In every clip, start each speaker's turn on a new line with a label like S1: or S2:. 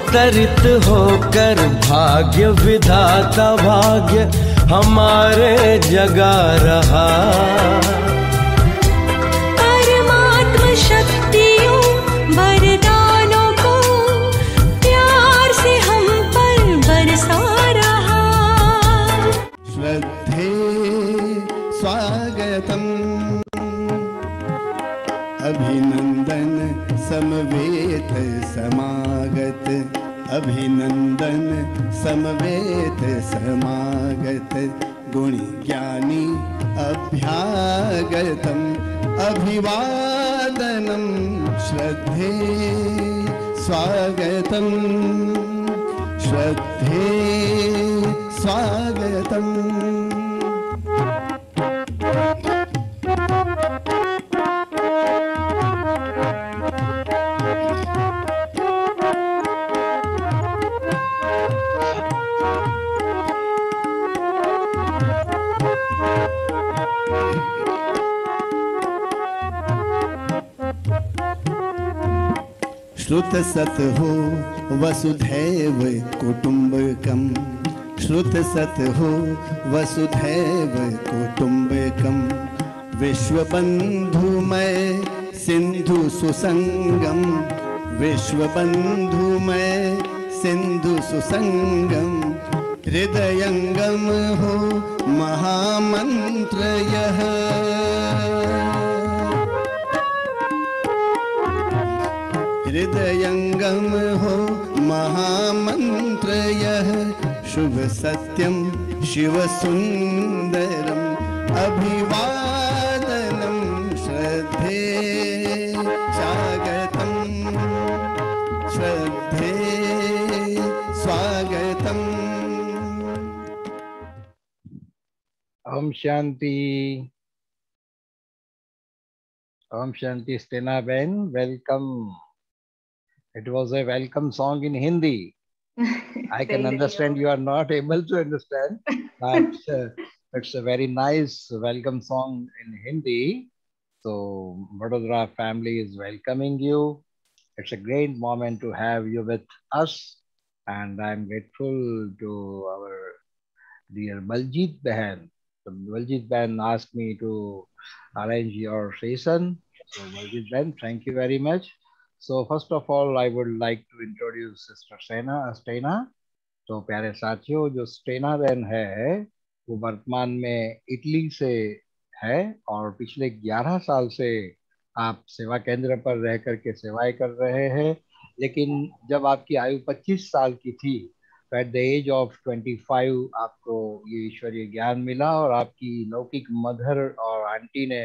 S1: अवतरित होकर भाग्य विधाता भाग्य हमारे जगा रहा।
S2: परमात्म शक्तियों वरदानों को प्यार से हम पर बरसा रहा।
S3: श्रद्धे स्वागतम अभिनंदन समवेत समागत, अभिनंदन समवेत समागत, गुणी ज्ञानी अभ्यागतम अभिवादनम श्रद्धे स्वागतम, श्रद्धे स्वागतम। श्रुत सत हो वसुधैव कुटुंबकम, श्रुत सत हो वसुधैव कुटुंबकम, विश्वबंधुमय सिंधु सुसंगम, विश्वबंधुमय सिंधु सुसंगम, हृदयंगम हो महामंत्र यह, हृदयंगम हो महामंत्र यह, शुभ सत्यम शिव सुंदरम अभिवादनम श्रद्धे स्वागतम, श्रद्धे स्वागतम।
S4: ओम शांति, ओम शांति। स्टेना बेन, welcome. It was a welcome song in Hindi. I can understand you are not able to understand, but it's a very nice welcome song in Hindi. So Vadodara family is welcoming you. It's a great moment to have you with us, and I'm grateful to our dear Baljit Behan. So Baljit Behan asked me to arrange your session. So Baljit Behan, thank you very much. So first of all, I would like to introduce Sister Steina. तो प्यारे साथियों, जो स्टेना बहन है वो वर्तमान में Italy से है और पिछले 11 साल से आप सेवा केंद्र पर रह करके सेवाएं कर रहे हैं। लेकिन जब आपकी आयु 25 साल की थी, तो एट द एज ऑफ 25 आपको ये ईश्वरीय ज्ञान मिला और आपकी लौकिक मदर और आंटी ने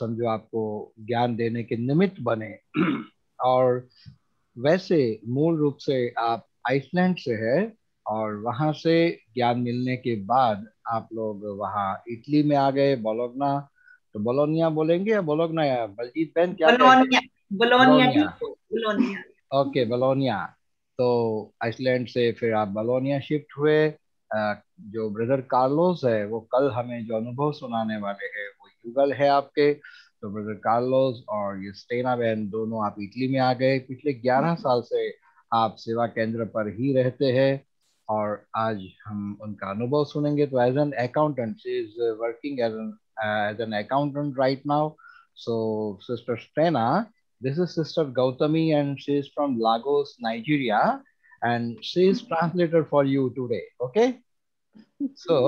S4: समझो आपको ज्ञान देने के निमित्त बने। और वैसे मूल रूप से आप आइसलैंड से है और वहां से ज्ञान मिलने के बाद आप लोग वहां इटली में आ गए, बोलोग्ना। तो बोलोनिया बोलेंगे या बोलोग्ना? या बलजीत बहन क्या? बोलोनिया। Okay, Bologna. तो आइसलैंड से फिर आप बोलोनिया शिफ्ट हुए। जो ब्रदर कार्लोस है वो कल हमें जो अनुभव सुनाने वाले हैं वो युगल है आपके। तो ब्रदर कार्लोस और ये स्टेना बहन दोनों आप इटली में आ गए। पिछले 11 साल से आप सेवा केंद्र पर ही रहते हैं और आज हम उनका अनुभव सुनेंगे। तो as an accountant, she is working as an accountant right now. So sister Stena, this is Sister Gautami and she is from Lagos, Nigeria, and she is translator for you today. Okay, so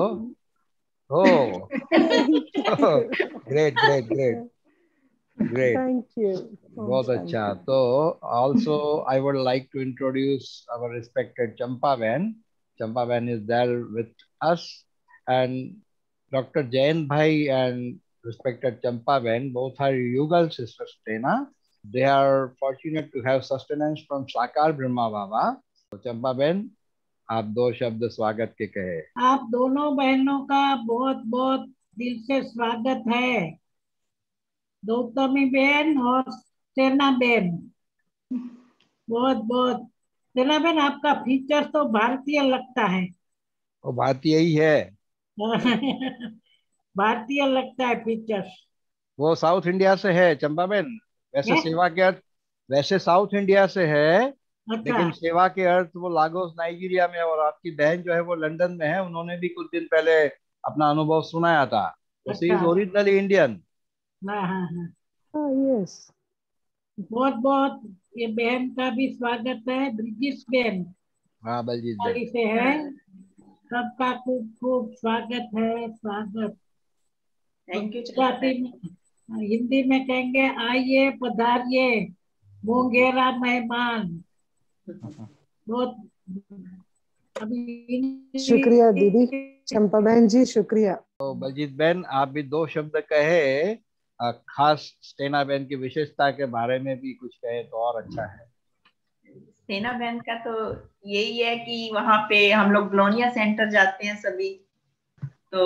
S4: great.
S5: Thank you.
S4: बहुत अच्छा। तो also I would like to introduce our respected Champa Behan. Champa Behan is there with us, and Dr. Jain Bhai and respected Champa Behan both are Yugal Sister Stena. They are fortunate to have sustenance from Sakar Brahma Baba. तो चंपा बहन, आप 2 शब्द स्वागत के कहे।
S6: आप दोनों बहनों का बहुत बहुत दिल से स्वागत है, गौतमी बहन और सेना बहन। बहुत बहुत सेना बहन, आपका फीचर तो भारतीय लगता है।
S4: वो भारतीय ही है।
S6: भारतीय लगता है फीचर।
S4: वो साउथ इंडिया से है चंपा बहन। वैसे सेवा क्या, वैसे साउथ इंडिया से है
S6: अच्छा
S4: लेकिन सेवा के अर्थ वो लागोस नाइजीरिया में, और आपकी बहन जो है वो लंदन में है, उन्होंने भी कुछ दिन पहले अपना अनुभव सुनाया था। तो शी इज
S6: अच्छा
S4: ओरिजिनली इंडियन।
S6: हाँ हाँ हाँ
S5: यस।
S6: बहुत बहुत ये बहन का भी स्वागत है, ब्रिजिश बहन
S4: हाँ बलजीत
S6: दिल्ली
S4: बहन।
S6: से है। सबका खूब खूब स्वागत है, स्वागत।
S7: Thank you.
S6: गुजराती में, हिंदी में कहेंगे आइए पधारिए मोंगेरा मेहमान। बहुत अभी
S5: शुक्रिया दीदी, चंपा बहन जी शुक्रिया।
S4: तो बलजीत बहन आप भी दो शब्द कहे, खास स्टेना बहन की विशेषता के बारे में भी कुछ कहे तो और अच्छा है।
S7: सेना बहन का तो यही है कि वहां पे हम लोग ग्लोनिया सेंटर जाते हैं सभी, तो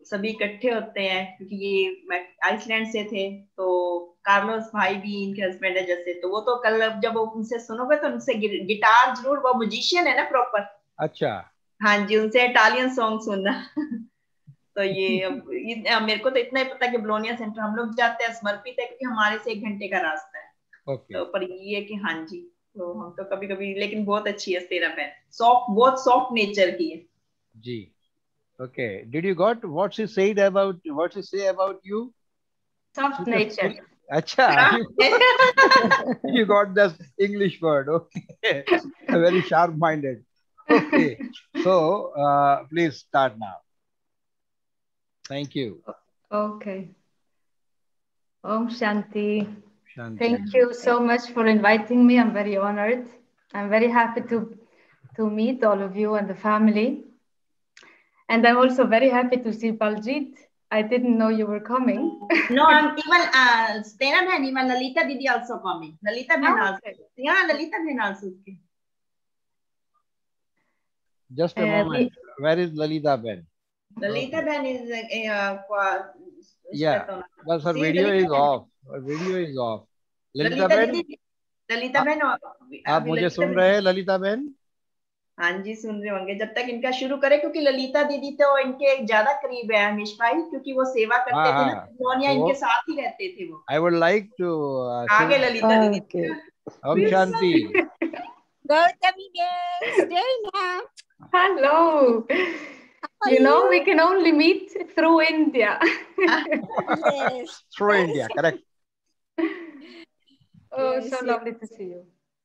S7: सभी इकट्ठे होते हैं, क्योंकि ये आइसलैंड से थे, तो कार्लोस भाई भी इनके हस्बैंड है जैसे, तो वो तो कल जब उनसे सुनोगे तो उनसे गिटार जरूर, वो म्यूजिशियन है ना प्रॉपर।
S4: अच्छा।
S7: हाँ जी, उनसे इटालियन सॉन्ग सुनना। तो ये मेरे को तो इतना ही पता कि ब्लोनिया सेंटर हम लोग जाते हैं, समर्पित है, क्योंकि हमारे से 1 घंटे का रास्ता है।
S4: ओके।
S7: तो पर ये है कि हाँ जी, तो हम तो कभी कभी, लेकिन बहुत अच्छी है तेरा बहन, सॉफ्ट, बहुत सॉफ्ट नेचर की है
S4: जी। Okay, did you got what she said about, what she say about you?
S7: Soft nature.
S4: अच्छा, you got the English word. Okay, very sharp-minded. Okay, so please start now. Thank you.
S8: Okay. Om Shanti.
S4: Shanti.
S8: Thank you so much for inviting me. I'm very honored. I'm very happy to meet all of you and the family. And I'm also very happy to see Baljit. I didn't know you were coming.
S7: No, I'm even Stena bhai, even Lalita Didi also coming. Lalita bhai also. Yeah, Lalita bhai also.
S4: Just a moment. Where is Lalita Ben?
S7: Lalita bhai is
S4: Yeah, but her video is off. Her video is off. Lalita Ben,
S7: Lalita bhai,
S4: आप मुझे सुन रहे हैं ललिता बहन?
S7: हाँ जी सुन रहे होंगे, जब तक इनका शुरू करे, क्योंकि ललिता दीदी तो इनके ज्यादा करीब है हमीश भाई, क्योंकि वो सेवा करते थे ना, सोनिया इनके साथ ही रहते थे वो।
S4: I would like to
S7: आगे ललिता दीदी।
S4: Om Shanti.
S9: Gautami dear, Stena.
S8: Hello. You know, we can only meet through India.
S9: Yes.
S4: Through India, correct.
S8: Oh,
S9: Yes,
S8: so
S9: yes.
S8: lovely to see you.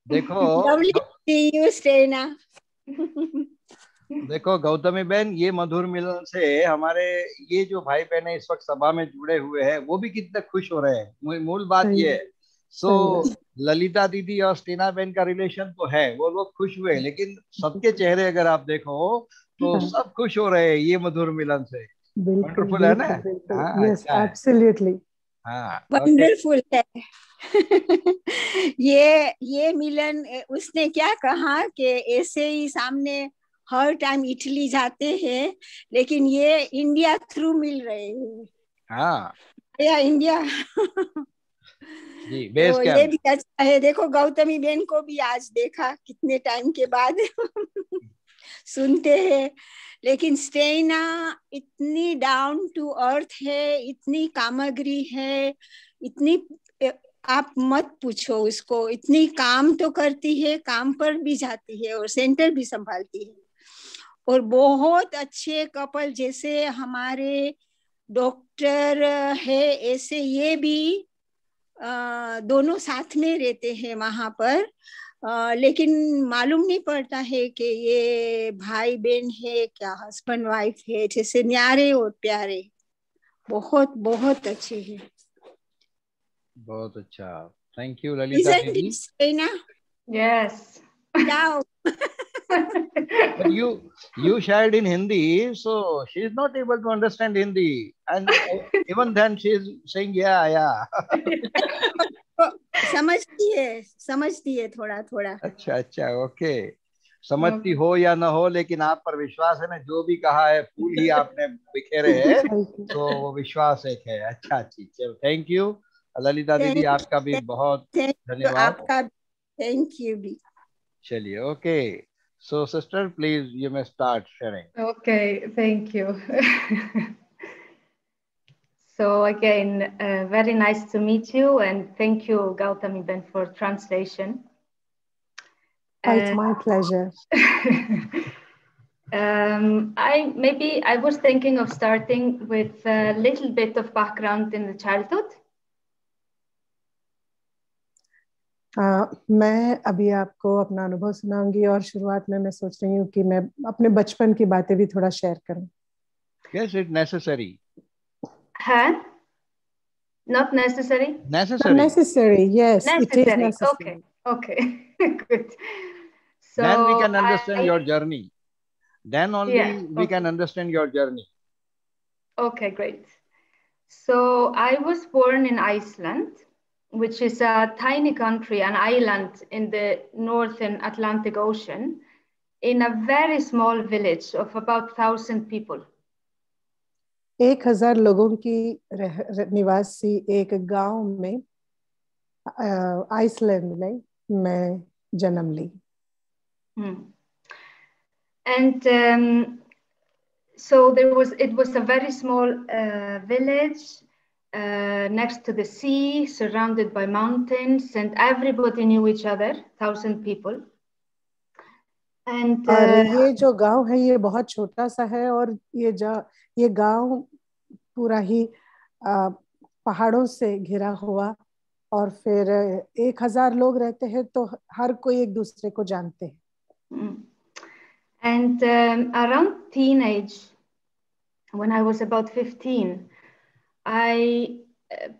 S4: देखो
S9: Lovely to see you, Stena.
S4: देखो गौतमी बहन, ये मधुर मिलन से हमारे ये जो भाई बहन इस वक्त सभा में जुड़े हुए हैं वो भी कितने खुश हो रहे हैं। मूल बात ये है। सो ललिता दीदी और स्टेना बहन का रिलेशन तो है, वो लोग खुश हुए, लेकिन सबके चेहरे अगर आप देखो तो सब खुश हो रहे हैं ये मधुर मिलन से। वंडरफुल है ना?
S5: Yes absolutely.
S4: हाँ,
S9: वंडरफुल है। ये मिलन, उसने क्या कहा कि ऐसे ही सामने हर टाइम इटली जाते हैं, लेकिन ये इंडिया थ्रू मिल रहे हैं।
S4: हाँ
S9: या इंडिया
S4: जी, बेस
S9: तो ये भी अच्छा है। देखो गौतमी बहन को भी आज देखा, कितने टाइम के बाद सुनते हैं, लेकिन स्टेना इतनी डाउन टू अर्थ है, इतनी कामगिरी है, इतनी आप मत पूछो उसको, इतनी काम तो करती है, काम पर भी जाती है और सेंटर भी संभालती है, और बहुत अच्छे कपल जैसे हमारे डॉक्टर है ऐसे ये भी दोनों साथ में रहते हैं वहां पर, लेकिन मालूम नहीं पड़ता है कि ये भाई बहन है क्या, हस्बैंड वाइफ है, जैसे न्यारे और प्यारे, बहुत बहुत अच्छे हैं।
S4: बहुत अच्छा, थैंक यू ललिता दीदी।
S8: Yes.
S9: Now.
S4: But you shared in Hindi, so she is not able to understand Hindi, and even then she is saying yeah.
S9: समझती है थोड़ा थोड़ा।
S4: अच्छा ओके, समझती हो या ना हो, लेकिन आप पर विश्वास है ना, जो भी कहा है फूल ही आपने बिखेरे हैं, तो वो विश्वास एक है। अच्छा चलो, थैंक यू ललिता दीदी, आपका भी बहुत धन्यवाद।
S9: आपका थैंक यू भी।
S4: चलिए, okay, so sister, please you may start sharing.
S8: Okay, thank you. So again, very nice to meet you, and thank you Gautami Ben for translation.
S5: It's my pleasure.
S8: I was thinking of starting with a little bit of background in the childhood.
S5: मैं अभी आपको अपना अनुभव सुनाऊंगी और शुरुआत में मैं सोच रही हूँ कि मैं अपने बचपन की बातें भी थोड़ा शेयर करूं.
S4: Yes, it's necessary.
S8: Huh? Not necessary?
S4: Necessary.
S5: Not necessary, yes.
S8: Necessary.
S5: It is necessary.
S8: Okay. Good. So
S4: then we can understand your journey. Then only we can understand your journey.
S8: Okay, great. So I was born in Iceland, which is a tiny country, an island in the northern Atlantic Ocean, in a very small village of about 1,000 people.
S5: 1,000 लोगों की निवासी एक गांव में Iceland में मैं जन्म ली.
S8: And so it was a very small village next to the sea, surrounded by mountains, and everybody knew each other, 1,000 people. And
S5: और ये जो गांव है ये बहुत छोटा सा है और ये गांव पूरा ही पहाड़ों से घिरा हुआ और फिर 1,000 लोग रहते हैं तो हर कोई एक दूसरे को जानते हैं.
S8: And around teenage, when I was about 15,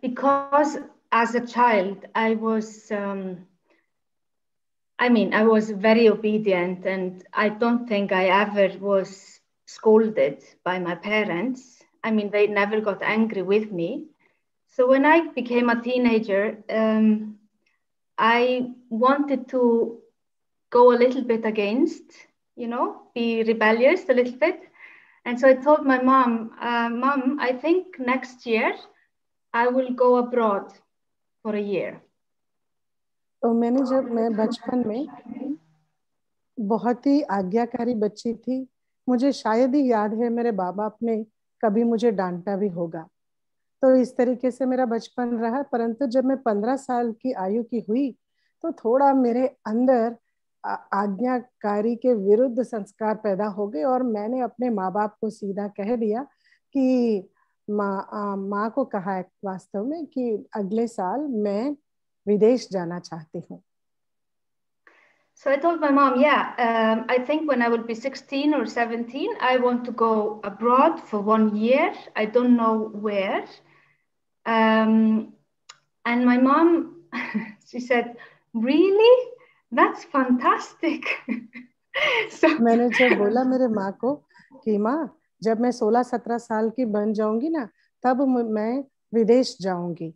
S8: because as a child, I was very obedient, and I don't think I ever was scolded by my parents. I mean, they never got angry with me. So when I became a teenager, I wanted to go a little bit against, be rebellious a little bit. And so I told my mom, Mom, I think next year I will go abroad for a year.
S5: तो मैं बचपन में बहुत ही आज्ञाकारी बच्ची थी. मुझे शायद ही याद है मेरे बाप ने कभी मुझे डांटा भी होगा. तो इस तरीके से मेरा बचपन रहा. परंतु जब मैं 15 साल की आयु की हुई तो थोड़ा मेरे अंदर आज्ञाकारी के विरुद्ध संस्कार पैदा हो गए और मैंने अपने माँ बाप को सीधा कह दिया कि माँ को कहा है वास्तव में कि अगले साल मैं विदेश जाना चाहती हूँ.
S8: So I told my mom, I think when I will be 16 or 17, I want to go abroad for 1 year. I don't know where. And my mom, she said, really? That's fantastic. So
S5: मैंने जब बोला मेरे माँ को कि माँ जब मैं 16-17 साल की बन जाऊंगी ना तब मैं विदेश जाऊंगी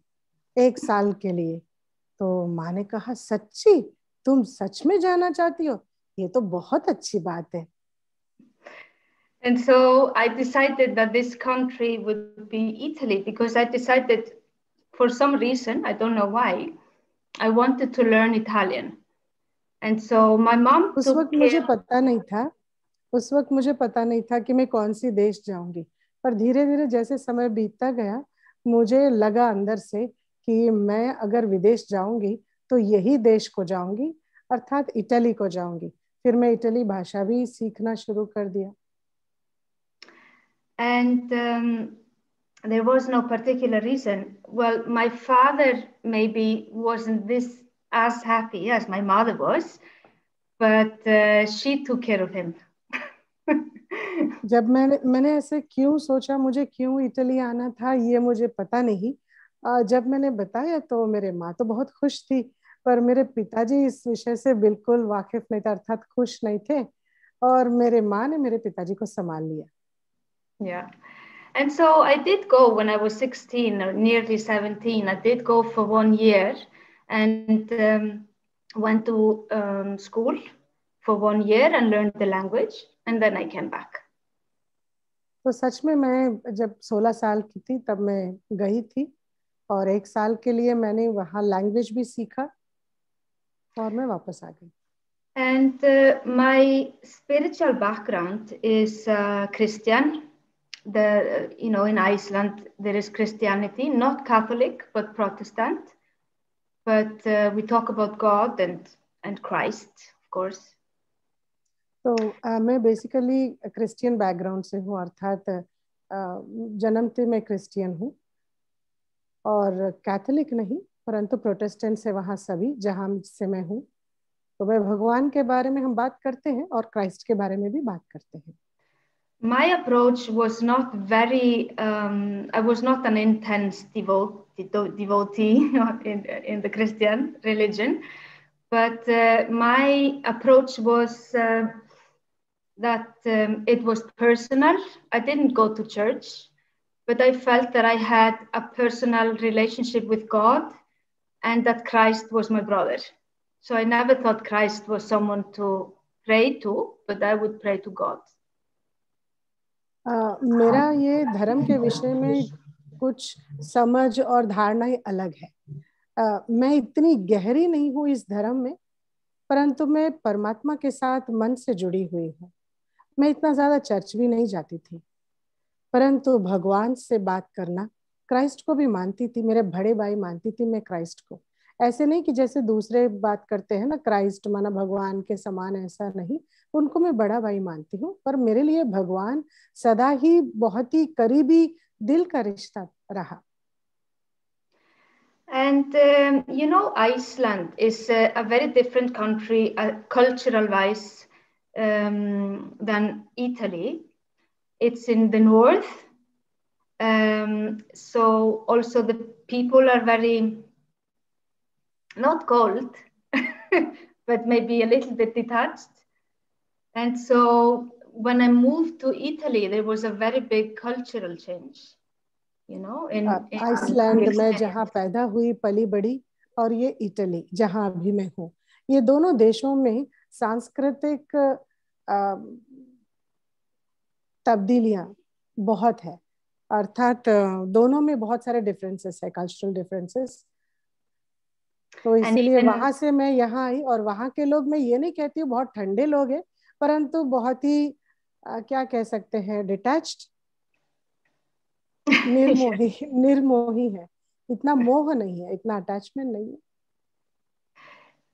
S5: 1 साल के लिए. तो माँ ने कहा सच्ची तुम सच में जाना चाहती हो? ये तो बहुत अच्छी बात है.
S8: And so I decided that this country would be Italy because I decided for some reason, I don't know why, I wanted to learn Italian. And so my mom
S5: उस वक्त मुझे पता नहीं था कि मैं कौन सी देश जाऊंगी. पर धीरे धीरे जैसे समय बीतता गया मुझे लगा अंदर से कि मैं अगर विदेश जाऊंगी तो यही देश को जाऊंगी अर्थात इटली को जाऊंगी. फिर मैं इटली भाषा भी सीखना शुरू कर दिया.
S8: And there was no particular reason. Well, my father maybe wasn't as happy as my mother was, but she took care of him.
S5: जब मैंने ऐसे क्यों सोचा मुझे क्यों इटली आना था ये मुझे पता नहीं. जब मैंने बताया तो मेरे माँ तो बहुत खुश थी पर मेरे पिताजी इस विषय से बिल्कुल वाकिफ नहीं थे अर्थात खुश नहीं थे और मेरे माँ ने मेरे पिताजी को संभाल लिया.
S8: Yeah. And so I did go when I was 16 or nearly 17. I did go for 1 year and went to school for 1 year and learned the language and then I came back.
S5: तो सच में मैं जब 16 साल की थी तब मैं गई थी और 1 साल के लिए मैंने वहाँ लैंग्वेज भी सीखा और मैं वापस आ गई.
S8: And my spiritual background is Christian. In Iceland there is Christianity, not Catholic but Protestant. But we talk about God and Christ, of course.
S5: तो मैं बेसिकली क्रिश्चियन बैकग्राउंड से हूँ, अर्थात जन्म से मैं क्रिश्चियन हूँ और कैथोलिक नहीं, परंतु प्रोटेस्टेंट से वहाँ सभी जहाँ से मैं हूँ। तो वह भगवान के बारे में हम बात करते हैं और क्राइस्ट के बारे में भी बात करते हैं।
S8: My approach was not very, I was not an intense devotee in the Christian religion, but my approach was that it was personal. I didn't go to church, but I felt that I had a personal relationship with God and that Christ was my brother. So I never thought Christ was someone to pray to, but I would pray to God.
S5: मेरा ये धर्म के विषय में कुछ समझ और धारणाएं अलग है। मैं इतनी गहरी नहीं हूँ इस धर्म में, परंतु मैं परमात्मा के साथ मन से जुड़ी हुई हूँ। मैं इतना ज्यादा चर्च भी नहीं जाती थी, परंतु भगवान से बात करना, क्राइस्ट को भी मानती थी, मेरे बड़े भाई मानती थी मैं क्राइस्ट को। ऐसे नहीं कि जैसे दूसरे बात करते हैं ना, क्राइस्ट माना भगवान के समान, ऐसा नहीं। उनको मैं बड़ा भाई मानती हूँ, पर मेरे लिए भगवान सदा ही बहुत ही करीबी दिल का रिश्ता रहा।
S8: And you know, Iceland is a very different country, cultural wise, than Italy. It's in the north, so also the people are very, not cold, but maybe a little bit detached. And so when I moved to Italy, there was a very big cultural change, you know.
S5: Iceland में जहाँ पैदा हुई पली बड़ी और ये Italy जहाँ अभी मैं हूँ, ये दोनों देशों में सांस्कृतिक तब्दीलियां बहुत है, अर्थात दोनों में बहुत सारे डिफरेंसेस है, कल्चरल डिफरेंसेस। तो इसीलिए वहां से मैं यहाँ आई, और वहां के लोग, मैं ये नहीं कहती हूँ बहुत ठंडे लोग हैं, परंतु बहुत ही क्या कह सकते हैं, डिटैच्ड, निर्मोही है। इतना मोह नहीं है, इतना अटैचमेंट नहीं है।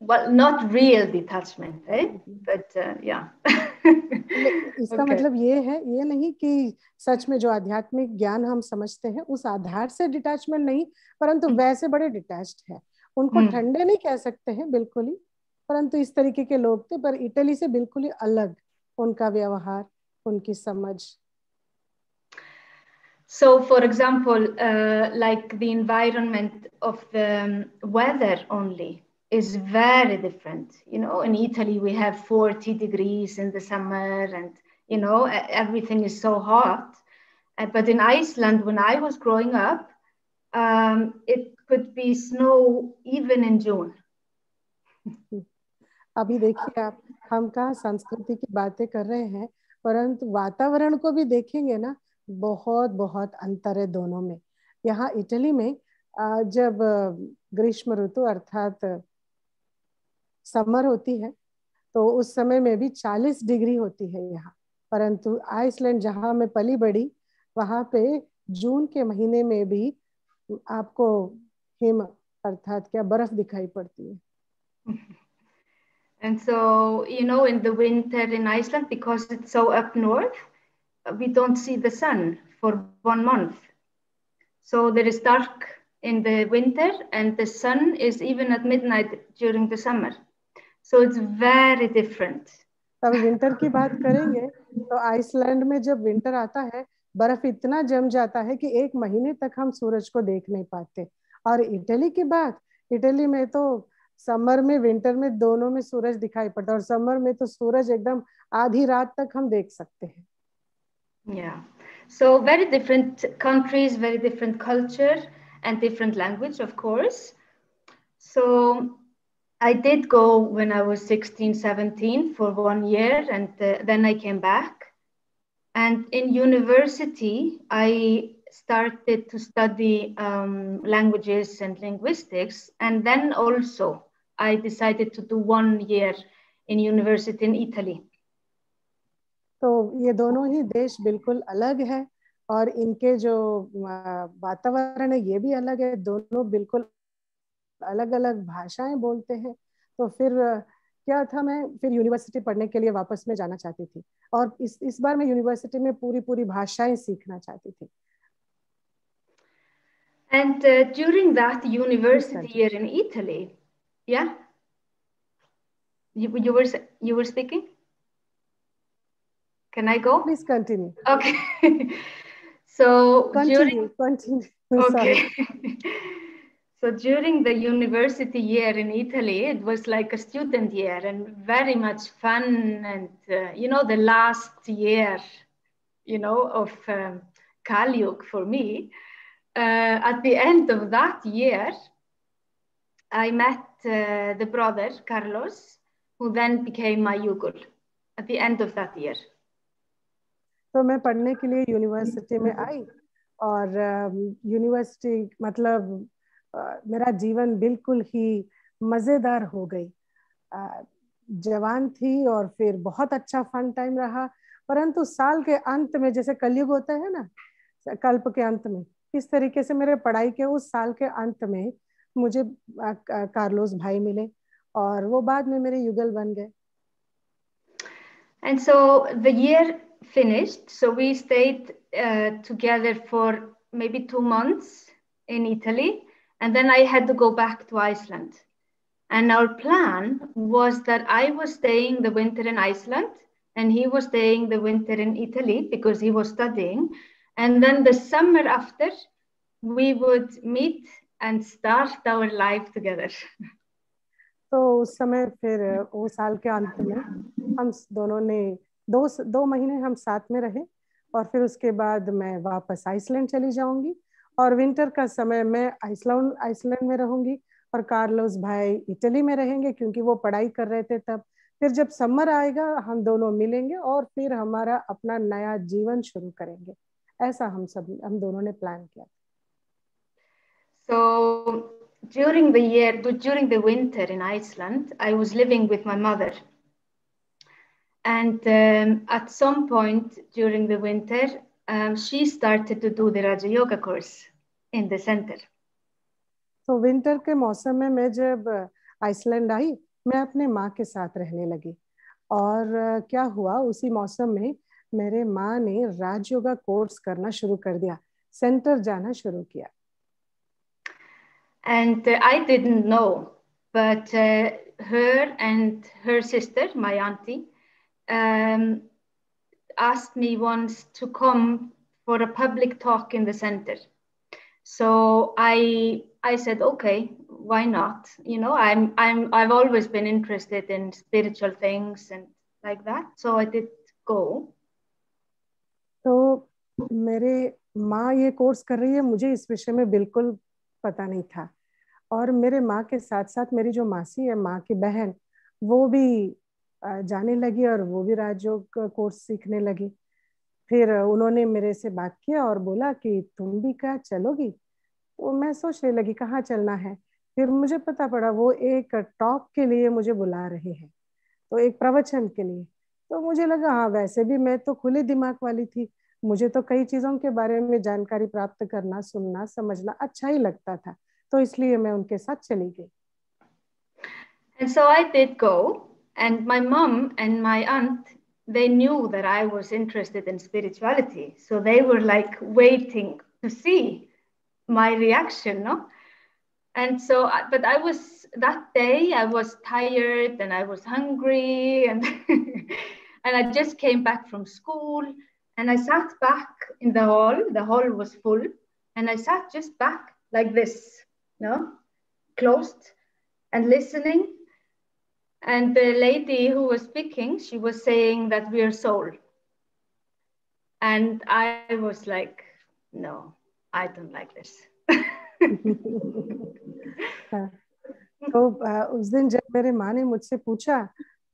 S8: Well, not real detachment, right? But yeah.
S5: इसका मतलब ये है, ये नहीं कि सच में जो आध्यात्मिक ज्ञान हम समझते हैं उस आधार से डिटैचमेंट नहीं, परंतु वैसे बड़े डिटैच्ड है। उनको ठंडे नहीं कह सकते हैं बिल्कुल ही, परंतु इस तरीके के लोग थे। पर इटली से बिल्कुल ही अलग उनका व्यवहार, उनकी समझ।
S8: So, for example, like the environment of the weather only is very different. You know, in Italy we have 40 degrees in the summer, and you know everything is so hot. But in Iceland, when I was growing up, it could be snow even in June.
S5: अभी देखिए आप, हम कहाँ संस्कृति की बातें कर रहे हैं, परंतु वातावरण को भी देखेंगे ना, बहुत बहुत अंतर है दोनों में। यहाँ इटली में जब ग्रीष्म ऋतु अर्थात समर होती है, तो उस समय में भी 40 डिग्री होती है यहाँ। परंतु आइसलैंड जहाँ मैं पली बड़ी, वहाँ पे जून के महीने में भी आपको हिम अर्थात क्या बर्फ दिखाई पड़ती है।
S8: And so, you know, in the winter in Iceland, because it's so up north, we don't see the sun for 1 month. So there is dark in the winter and the sun is even at midnight during the summer. So it's very different.
S5: तब winter की बात करेंगे तो Iceland में जब winter आता है, बर्फ इतना जम जाता है कि 1 महीने तक हम सूरज को देख नहीं पाते। और इटली की बात, इटली में तो समर में विंटर में दोनों में सूरज दिखाई पड़ता है, और समर में तो सूरज एकदम आधी रात तक हम देख सकते हैं।
S8: Yeah, so very different countries, very different culture and different language, of course. So I did go when I was 16, 17 for 1 year, and then I came back. And in university, I started to study languages and linguistics. And then also I decided to do 1 year in university in Italy.
S5: तो ये दोनों ही देश बिल्कुल अलग है, और इनके जो वातावरण है ये भी अलग है। दोनों बिल्कुल अलग अलग भाषाएं बोलते हैं। तो फिर क्या था, मैं फिर यूनिवर्सिटी पढ़ने के लिए वापस में जाना चाहती थी, और इस बार मैं यूनिवर्सिटी में पूरी भाषाएं सीखना चाहती थी।
S8: And during that university year in Italy, yeah, you were speaking. Can I go?
S5: Please continue.
S8: Okay. So
S5: continue.
S8: Okay. So during the university year in Italy, it was like a student year and very much fun, and the last year, of Kali Yuga for me. At the end of that year, I met the brother Carlos, who then became my yugul at the end of that year.
S5: तो मैं पढ़ने के लिए university में आई, और university मतलब मेरा जीवन बिल्कुल ही मजेदार हो गई। जवान थी और फिर बहुत अच्छा फन टाइम रहा, परंतु साल के अंत में, जैसे कलयुग होता है ना, कल्प के अंत में, इस तरीके से मेरे पढ़ाई के उस साल के अंत में मुझे कार्लोस भाई मिले, और वो बाद में मेरे युगल बन गए।
S8: And so the year finished, so we stayed together for maybe 2 months in Italy, and then I had to go back to Iceland. And our plan was that I was staying the winter in Iceland and he was staying the winter in Italy because he was studying. And then the summer after, we would meet and start our life together.
S5: तो उस समय फिर वो साल के अंत में हम दोनों ने 2 महीने हम साथ में रहे, और फिर उसके बाद मैं वापस आइसलैंड चली जाऊंगी, और विंटर का समय मैं आइसलैंड में रहूंगी, और कार्लोस भाई इटली में रहेंगे क्योंकि वो पढ़ाई कर रहे थे तब। फिर जब समर आएगा हम दोनों मिलेंगे और फिर हमारा अपना नया जीवन शुरू करेंगे। ऐसा हम दोनों ने प्लान किया।
S8: So during the winter in Iceland, I was living with my mother. And at some point during the winter, she started to do the Raja Yoga course in the center.
S5: तो winter के मौसम में मैं जब Iceland आई, मैं अपने माँ के साथ रहने लगी, और क्या हुआ, उसी मौसम में मेरे माँ ने राज योगा कोर्स करना शुरू कर दिया, सेंटर जाना शुरू किया।
S8: And I didn't know, but her and her sister, my auntie, asked me once to come for a public talk in the center. So I said, okay, why not? I've always been interested in spiritual things and like that. So I did go.
S5: तो मेरे माँ ये course कर रही है, मुझे इस विषय में बिल्कुल पता नहीं था, और मेरे माँ के साथ साथ मेरी जो मासी है, माँ की बहन, वो भी जाने लगी और वो भी राजयोग कोर्स सीखने लगी। फिर उन्होंने मेरे से बात किया और बोला कि तुम भी क्या चलोगी? तो मैं सोचने लगी कहाँ चलना है। फिर मुझे पता पड़ा वो एक टॉक के लिए मुझे बुला रहे हैं, तो एक प्रवचन के लिए। तो मुझे लगा हाँ, वैसे भी मैं तो खुले दिमाग वाली थी, मुझे तो कई चीजों के बारे में जानकारी प्राप्त करना, सुनना, समझना अच्छा ही लगता था, तो इसलिए मैं उनके साथ चली गई।
S8: And so I did go, and my mom and my aunt, they knew that I was interested in spirituality, so they were like waiting to see my reaction, no? And so, but that day I was tired and I was hungry, and and I just came back from school, and I sat back in the hall was full, and I sat just back like this, closed and listening. And the lady who was speaking, she was saying that we are soul. And I was like, no, I don't like this.
S5: तो उस दिन जब मेरे माँ ने मुझसे पूछा,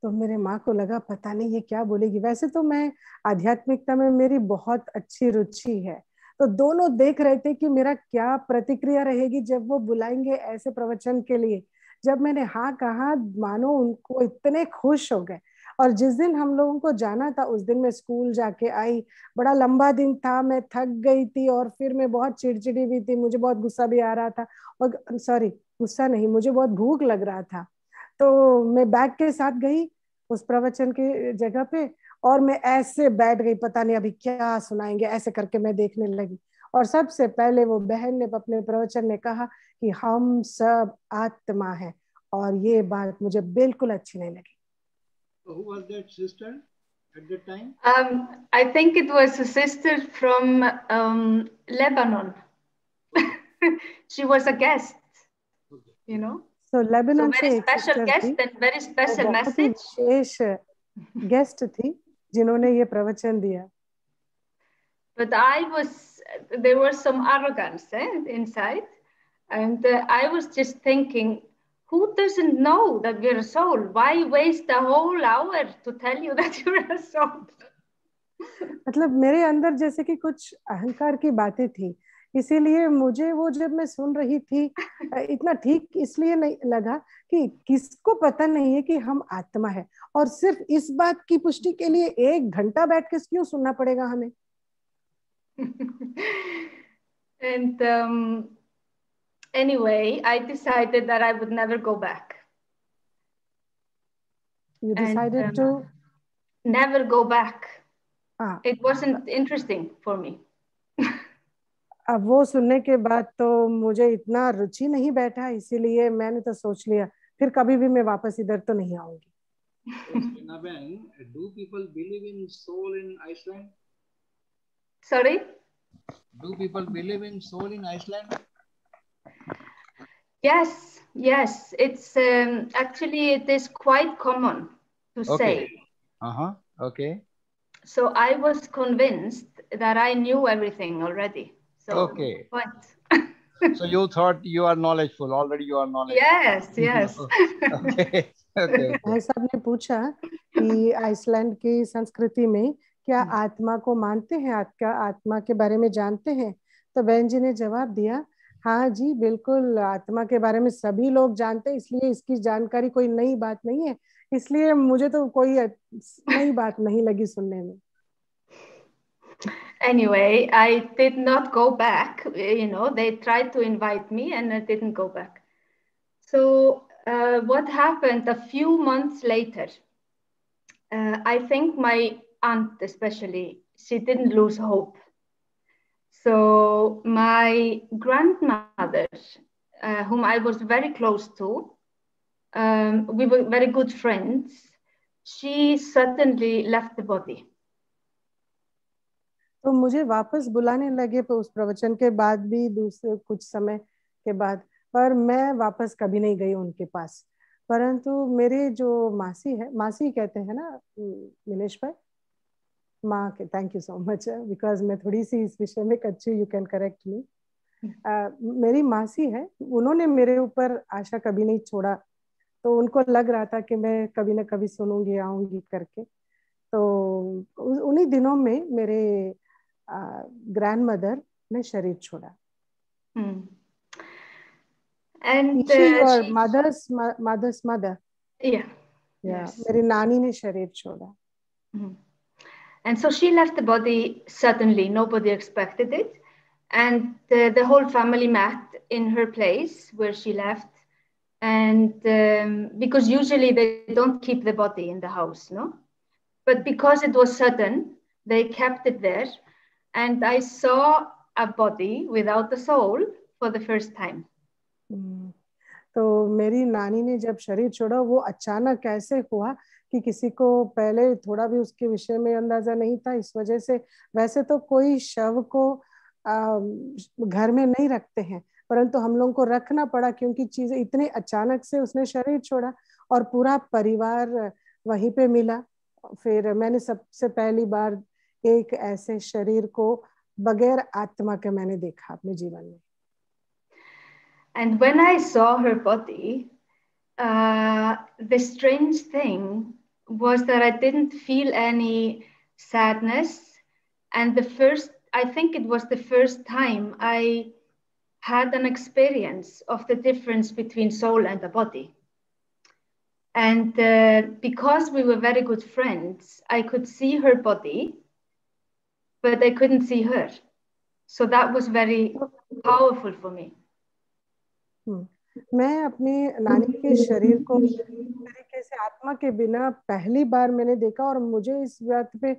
S5: तो मेरे माँ को लगा पता नहीं ये क्या बोलेगी। वैसे तो मैं आध्यात्मिकता में मेरी बहुत अच्छी रुचि है, तो दोनों देख रहे थे कि मेरा क्या प्रतिक्रिया रहेगी जब वो बुलाएंगे ऐसे प्रवचन के लिए। जब मैंने हाँ कहा, मानो उनको इतने खुश हो गए। और जिस दिन हम लोगों को जाना था, उस दिन मैं स्कूल जाके आई, बड़ा लंबा दिन था, मैं थक गई थी, और फिर मैं बहुत चिड़चिड़ी भी थी, मुझे बहुत गुस्सा भी आ रहा था, और सॉरी गुस्सा नहीं, मुझे बहुत भूख लग रहा था। तो मैं बैग के साथ गई उस प्रवचन की जगह पे, और मैं ऐसे बैठ गई, पता नहीं अभी क्या सुनाएंगे, ऐसे करके मैं देखने लगी। और सबसे पहले वो बहन ने अपने प्रवचन में कहा कि हम सब आत्मा है, और ये बात मुझे बिल्कुल अच्छी नहीं लगी।
S4: Who was that sister at that time?
S8: I think it was a sister from Lebanon. She was a guest, you know.
S5: So Lebanon
S8: So
S5: से
S8: very
S5: एक
S8: special
S5: सिस्टर
S8: guest
S5: थी,
S8: and very
S5: वो
S8: special
S5: बहुत ही
S8: message.
S5: विशेष guest थी जिन्होंने ये प्रवचन दिया।
S8: But there was some arrogance inside. And I was just thinking, who doesn't know that we're a soul? Why waste a whole hour to tell you that you're a soul?
S5: मतलब मेरे अंदर जैसे कि कुछ अहंकार की बातें थी, इसीलिए मुझे वो जब मैं सुन रही थी इतना ठीक इसलिए नहीं लगा कि किसको पता नहीं है कि हम आत्मा है, और सिर्फ इस बात की पुष्टि के लिए 1 घंटा बैठ के क्यों सुनना पड़ेगा हमें।
S8: And anyway, I decided that I would never go back.
S5: You decided to
S8: never go back.
S5: हाँ,
S8: It wasn't interesting for me.
S5: अब वो सुनने के बाद तो मुझे इतना रुचि नहीं बैठा, इसीलिए मैंने तो सोच लिया फिर कभी भी मैं वापस इधर तो नहीं आऊंगी।
S4: Do people believe in soul in Iceland?
S8: Sorry?
S4: Do people believe in soul in Iceland?
S8: Yes, yes. It's actually it is quite common to say.
S4: Okay.
S8: So I was convinced that I knew everything already. So
S4: okay.
S8: What?
S4: So you thought you are knowledgeful already. You are knowledgeful.
S8: Yes, yes.
S4: Okay. Okay.
S5: भाई साहब ने पूछा कि Iceland की संस्कृति में क्या आत्मा को मानते हैं, क्या आत्मा के बारे में जानते हैं। तो बहन जी ने जवाब दिया, हाँ जी बिल्कुल, आत्मा के बारे में सभी लोग जानते हैं, इसलिए इसकी जानकारी कोई नई बात नहीं है, इसलिए मुझे तो कोई नई बात नहीं लगी सुनने में।
S8: Anyway, I did not go back. You know, they tried to invite me and I didn't go back. So what happened a few months later, I think my aunt especially, she didn't lose hope. So my grandmother, whom I was very close to, we were very good friends, she suddenly left the body.
S5: तो मुझे वापस बुलाने लगे तो उस प्रवचन के बाद भी दूसरे कुछ समय के बाद, पर मैं वापस कभी नहीं गई उनके पास। परंतु मेरे जो मासी है, मासी कहते हैं ना मिनेश भाई, माँ के, thank you so much, because मैं थोड़ी सी इस विषय में कच्ची, यू कैन करेक्ट मी। मेरी मासी है, उन्होंने मेरे ऊपर आशा कभी नहीं छोड़ा, तो उनको लग रहा था कि मैं कभी ना कभी सुनूंगी आऊंगी करके। तो उन्हीं दिनों में मेरे ग्रैंडमदर ने शरीर छोड़ा।
S8: And
S5: your mother's mother?
S8: Yeah.
S5: Yes. मेरी नानी ने शरीर छोड़ा।
S8: And so she left the body suddenly. Nobody expected it. And the whole family met in her place where she left. And because usually they don't keep the body in the house, no? But because it was sudden, they kept it there. And I saw a body without a soul for the first time.
S5: तो मेरी नानी ने जब शरीर छोड़ा, वो अचानक कैसे हुआ कि किसी को पहले थोड़ा भी उसके विषय में अंदाजा नहीं था। इस वजह से वैसे तो कोई शव को घर में नहीं रखते हैं, परंतु हम लोगों को रखना पड़ा क्योंकि चीजें इतने अचानक से उसने शरीर छोड़ा और पूरा परिवार वहीं पे मिला। फिर मैंने सबसे पहली बार एक ऐसे शरीर को बगैर आत्मा के मैंने देखा अपने जीवन में।
S8: And when I saw her body, the strange thing was that I didn't feel any sadness. And I think it was the first time I had an experience of the difference between soul and the body. And because we were very good friends, I could see her body, but I couldn't see her. So that was very powerful for me.
S5: मैं अपनी नानी के शरीर को तरीके से आत्मा के बिना पहली बार मैंने देखा, और मुझे इस बात पे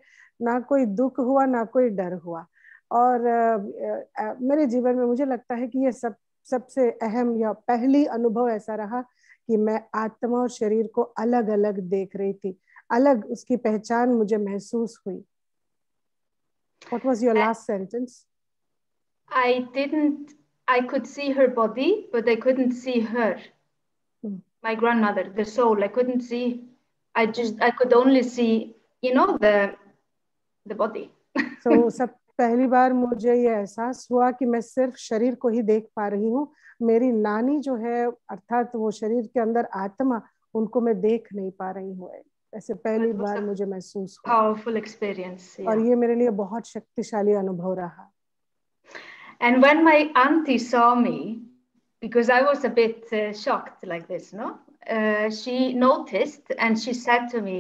S5: ना कोई दुख हुआ ना कोई डर हुआ। और मेरे जीवन में मुझे लगता है कि ये सबसे अहम या पहली अनुभव ऐसा रहा कि मैं आत्मा और शरीर को अलग अलग देख रही थी, अलग उसकी पहचान मुझे महसूस हुई। What was your last sentence?
S8: I could see her body, but I couldn't see her. My grandmother, the soul, I couldn't see. I could only see, the body.
S5: So सब पहली बार मुझे ये एहसास हुआ कि मैं सिर्फ शरीर को ही देख पा रही हूँ, मेरी नानी जो है अर्थात वो शरीर के अंदर आत्मा, उनको मैं देख नहीं पा रही हूँ। ऐसे पहली बार मुझे महसूस हुआ।
S8: Powerful experience. Yeah.
S5: और ये मेरे लिए बहुत शक्तिशाली अनुभव रहा।
S8: And when my auntie saw me, because I was a bit shocked like this, no? She noticed and she said to me,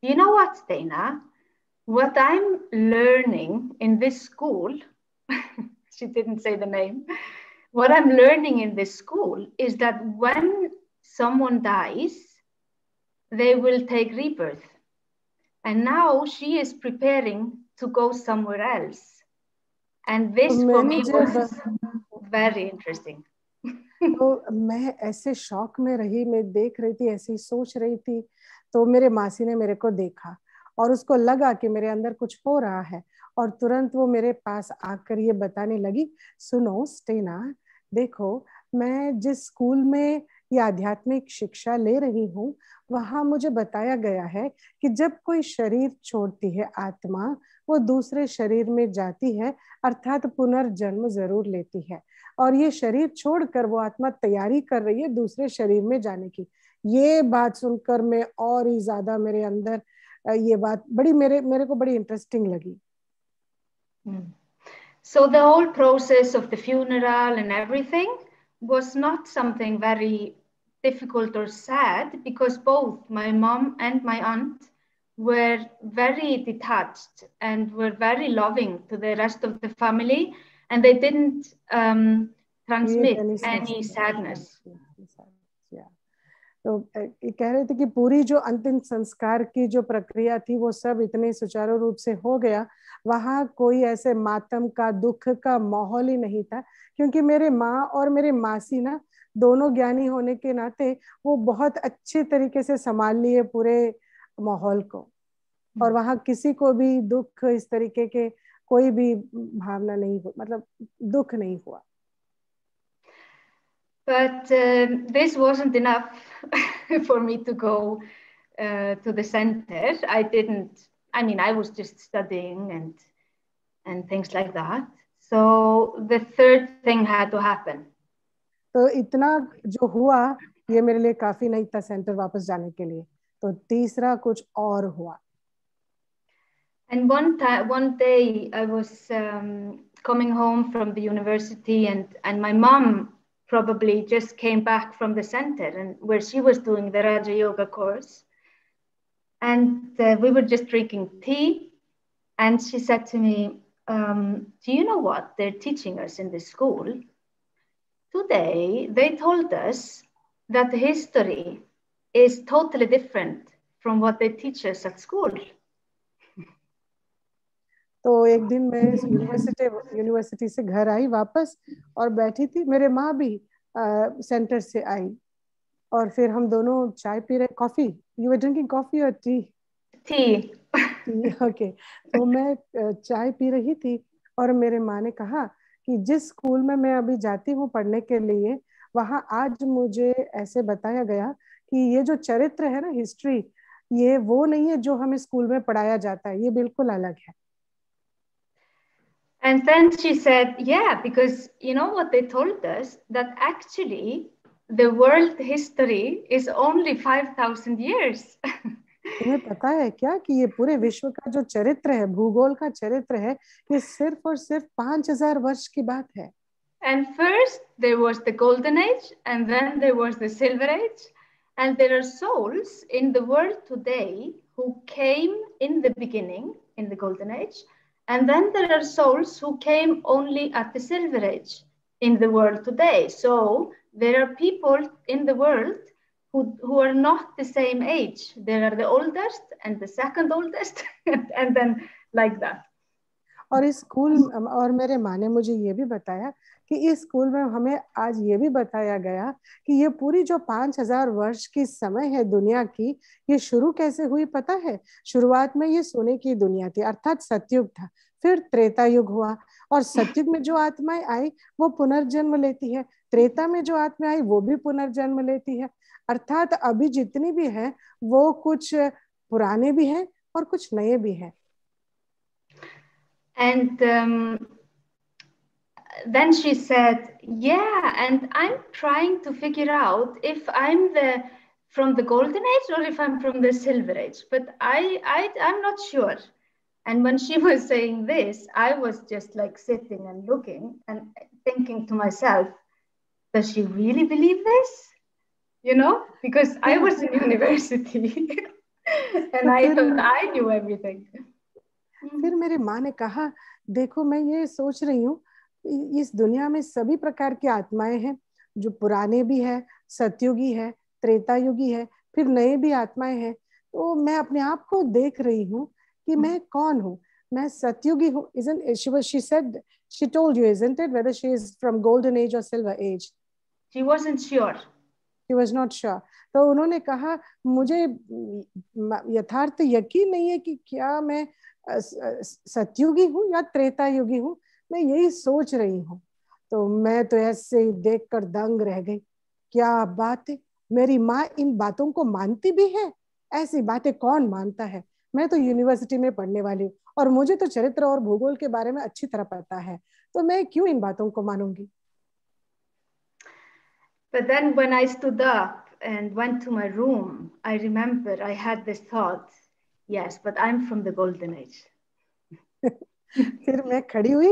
S8: "You know what, Steina? What I'm learning in this school," she didn't say the name, "what I'm learning in this school is that when someone dies, they will take rebirth. And now she is preparing to go somewhere else." And this for me was very interesting.
S5: तो मैं ऐसे शौक में रही, मैं देख रही थी, ऐसे ही सोच रही थी, तो मेरे मासी ने मेरे को देखा और उसको लगा कि मेरे अंदर कुछ हो रहा है, और तुरंत वो मेरे पास आकर ये बताने लगी, "सुनो स्टेना, देखो मैं जिस स्कूल में ये आध्यात्मिक शिक्षा ले रही हूँ, वहां मुझे बताया गया है कि जब कोई शरीर छोड़ती है आत्मा, वो दूसरे शरीर में जाती है, अर्थात पुनर्जन्म जरूर लेती है, और ये शरीर छोड़कर वो आत्मा तैयारी कर रही है दूसरे शरीर में जाने की।" ये बात सुनकर मैं और ही ज्यादा मेरे अंदर ये बात बड़ी मेरे को बड़ी इंटरेस्टिंग लगी।
S8: So the whole process of the funeral and everything was not something very difficult or sad, because both my mom and my aunt were very detached and were very loving to the rest of the family, and they didn't transmit any sadness.
S5: तो कह रहे थे कि पूरी जो अंतिम संस्कार की जो प्रक्रिया थी वो सब इतने सुचारू रूप से हो गया, वहां कोई ऐसे मातम का दुख का माहौल ही नहीं था, क्योंकि मेरे माँ और मेरे मासी ना दोनों ज्ञानी होने के नाते वो बहुत अच्छे तरीके से संभाल लिए पूरे माहौल को, और वहां किसी को भी दुख इस तरीके के कोई भी भावना नहीं, मतलब दुख नहीं हुआ।
S8: But this wasn't enough for me to go to the center. I was just studying and things like that. So the third thing had to happen.
S5: तो इतना जो हुआ ये मेरे लिए काफी नहीं था सेंटर वापस जाने के लिए, तो तीसरा कुछ और हुआ।
S8: And one day I was coming home from the university, and my mom probably just came back from the center and where she was doing the Raja Yoga course, and we were just drinking tea, and she said to me, "Do you know what they're teaching us in the school? Today they told us that the history is totally different from what they teach us at school."
S5: तो एक दिन मैं university से घर आई वापस और बैठी थी, मेरे माँ भी सेंटर से आई, और फिर हम दोनों चाय पी रहे, coffee, you were drinking coffee और टी?
S8: टी।
S5: ओके, तो मैं चाय पी रही थी और मेरे माँ ने कहा कि जिस स्कूल में मैं अभी जाती हूँ पढ़ने के लिए, वहां आज मुझे ऐसे बताया गया कि ये जो चरित्र है ना, हिस्ट्री, ये वो नहीं है जो हमें स्कूल में पढ़ाया जाता है, ये बिल्कुल अलग है।
S8: And then she said, "Yeah, because you know what they told us, that actually the world history is only 5,000 years."
S5: तुम्हें पता है क्या कि ये पूरे विश्व का जो चरित्र है, भूगोल का चरित्र है, ये सिर्फ और सिर्फ 5,000 वर्ष की बात है।
S8: And first there was the golden age, and then there was the silver age, and there are souls in the world today who came in the beginning in the golden age, and then there are souls who came only at the silver age in the world today. So there are people in the world who are not the same age. There are the oldest and the second oldest, and then like that.
S5: और इस school और मेरे माँ ने मुझे ये भी बताया कि इस स्कूल में हमें आज ये भी बताया गया कि ये पूरी जो 5000 वर्ष की समय है दुनिया की, ये शुरू कैसे हुई पता है? शुरुआत में ये सोने की दुनिया थी, अर्थात सतयुग था, फिर त्रेता युग हुआ, और सतयुग में जो आत्माएं आई वो पुनर्जन्म लेती है, त्रेता में जो आत्माएं आई वो भी पुनर्जन्म लेती है। अर्थात अभी जितनी भी है वो कुछ पुराने भी हैं और कुछ नए भी हैं।
S8: And then she said, yeah, and I'm trying to figure out if I'm from the golden age or if I'm from the silver age, but I'm not sure. And when she was saying this, I was just like sitting and looking and thinking to myself, does she really believe this? You know, because I was in university and I thought I knew everything.
S5: फिर मेरे माँ ने कहा, देखो मैं ये सोच रही हूँ, इस दुनिया में सभी प्रकार की आत्माएं हैं, जो पुराने भी है, सतयुगी है, त्रेता युगी है, फिर नए भी आत्माएं हैं। तो मैं अपने आप को देख रही हूँ कि मैं कौन हूँ, मैं सतयुगी हूँ। She said, she told you, isn't it, whether she is from golden age or silver age?
S8: She wasn't sure.
S5: She was not sure. तो उन्होंने कहा, मुझे यथार्थ यकीन नहीं है कि क्या मैं सतयुगी हूँ या त्रेता युगी हूँ, मैं यही सोच रही हूँ। तो मैं तो ऐसे ही देखकर दंग रह गई, क्या बात है, मेरी माँ इन बातों को मानती भी है? ऐसी बातें कौन मानता है? मैं तो यूनिवर्सिटी में पढ़ने वाली हूँ और मुझे तो चरित्र और भूगोल के बारे में अच्छी तरह पता है, तो मैं क्यों इन बातों को मानूंगी?
S8: But then when I stood up and went to my room, I remember I had this thought, yes, but I'm from the golden age.
S5: फिर मैं खड़ी हुई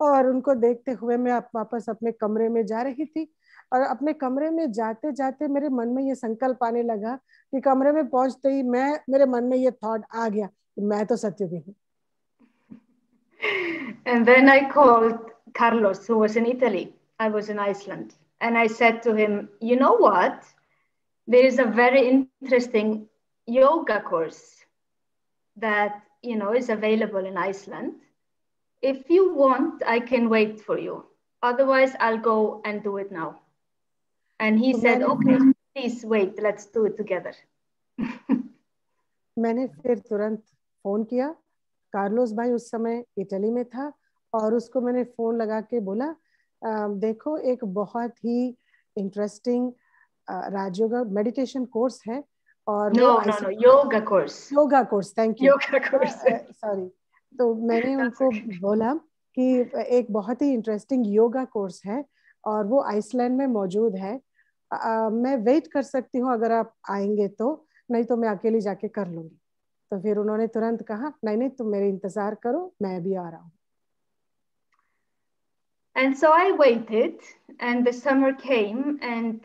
S5: और उनको देखते हुए मैं वापस अपने कमरे में जा रही थी, और अपने कमरे में जाते जाते मेरे मन में ये संकल्प आने लगा कि कमरे में पहुंचते ही मेरे मन में ये थॉट आ गया, मैं तो सतयुगी हूँ।
S8: And then I called Carlos, who was in Italy. I was in Iceland. And I said to him, you know what? There is a very interesting yoga course that, you know, is available in Iceland. If you want, I can wait for you. Otherwise, I'll go and do it now. And he said, okay, please wait, let's do it together.
S5: मैंने फिर तुरंत phone किया। Carlos भाई उस समय Italy में था और उसको मैंने फोन लगा के बोला, देखो एक बहुत ही इंटरेस्टिंग राजयोगा मेडिटेशन कोर्स है और
S8: yoga course,
S5: thank you, yoga course, sorry. तो मैंने उनको बोला कि एक बहुत ही इंटरेस्टिंग योगा कोर्स है और वो आइसलैंड में मौजूद है, मैं वेट कर सकती हूँ अगर आप आएंगे तो, नहीं तो मैं अकेली जाके कर लूंगी। तो फिर उन्होंने तुरंत कहा, नहीं तुम मेरे इंतजार करो, मैं भी आ रहा हूँ।
S8: And so I waited, and the summer came, and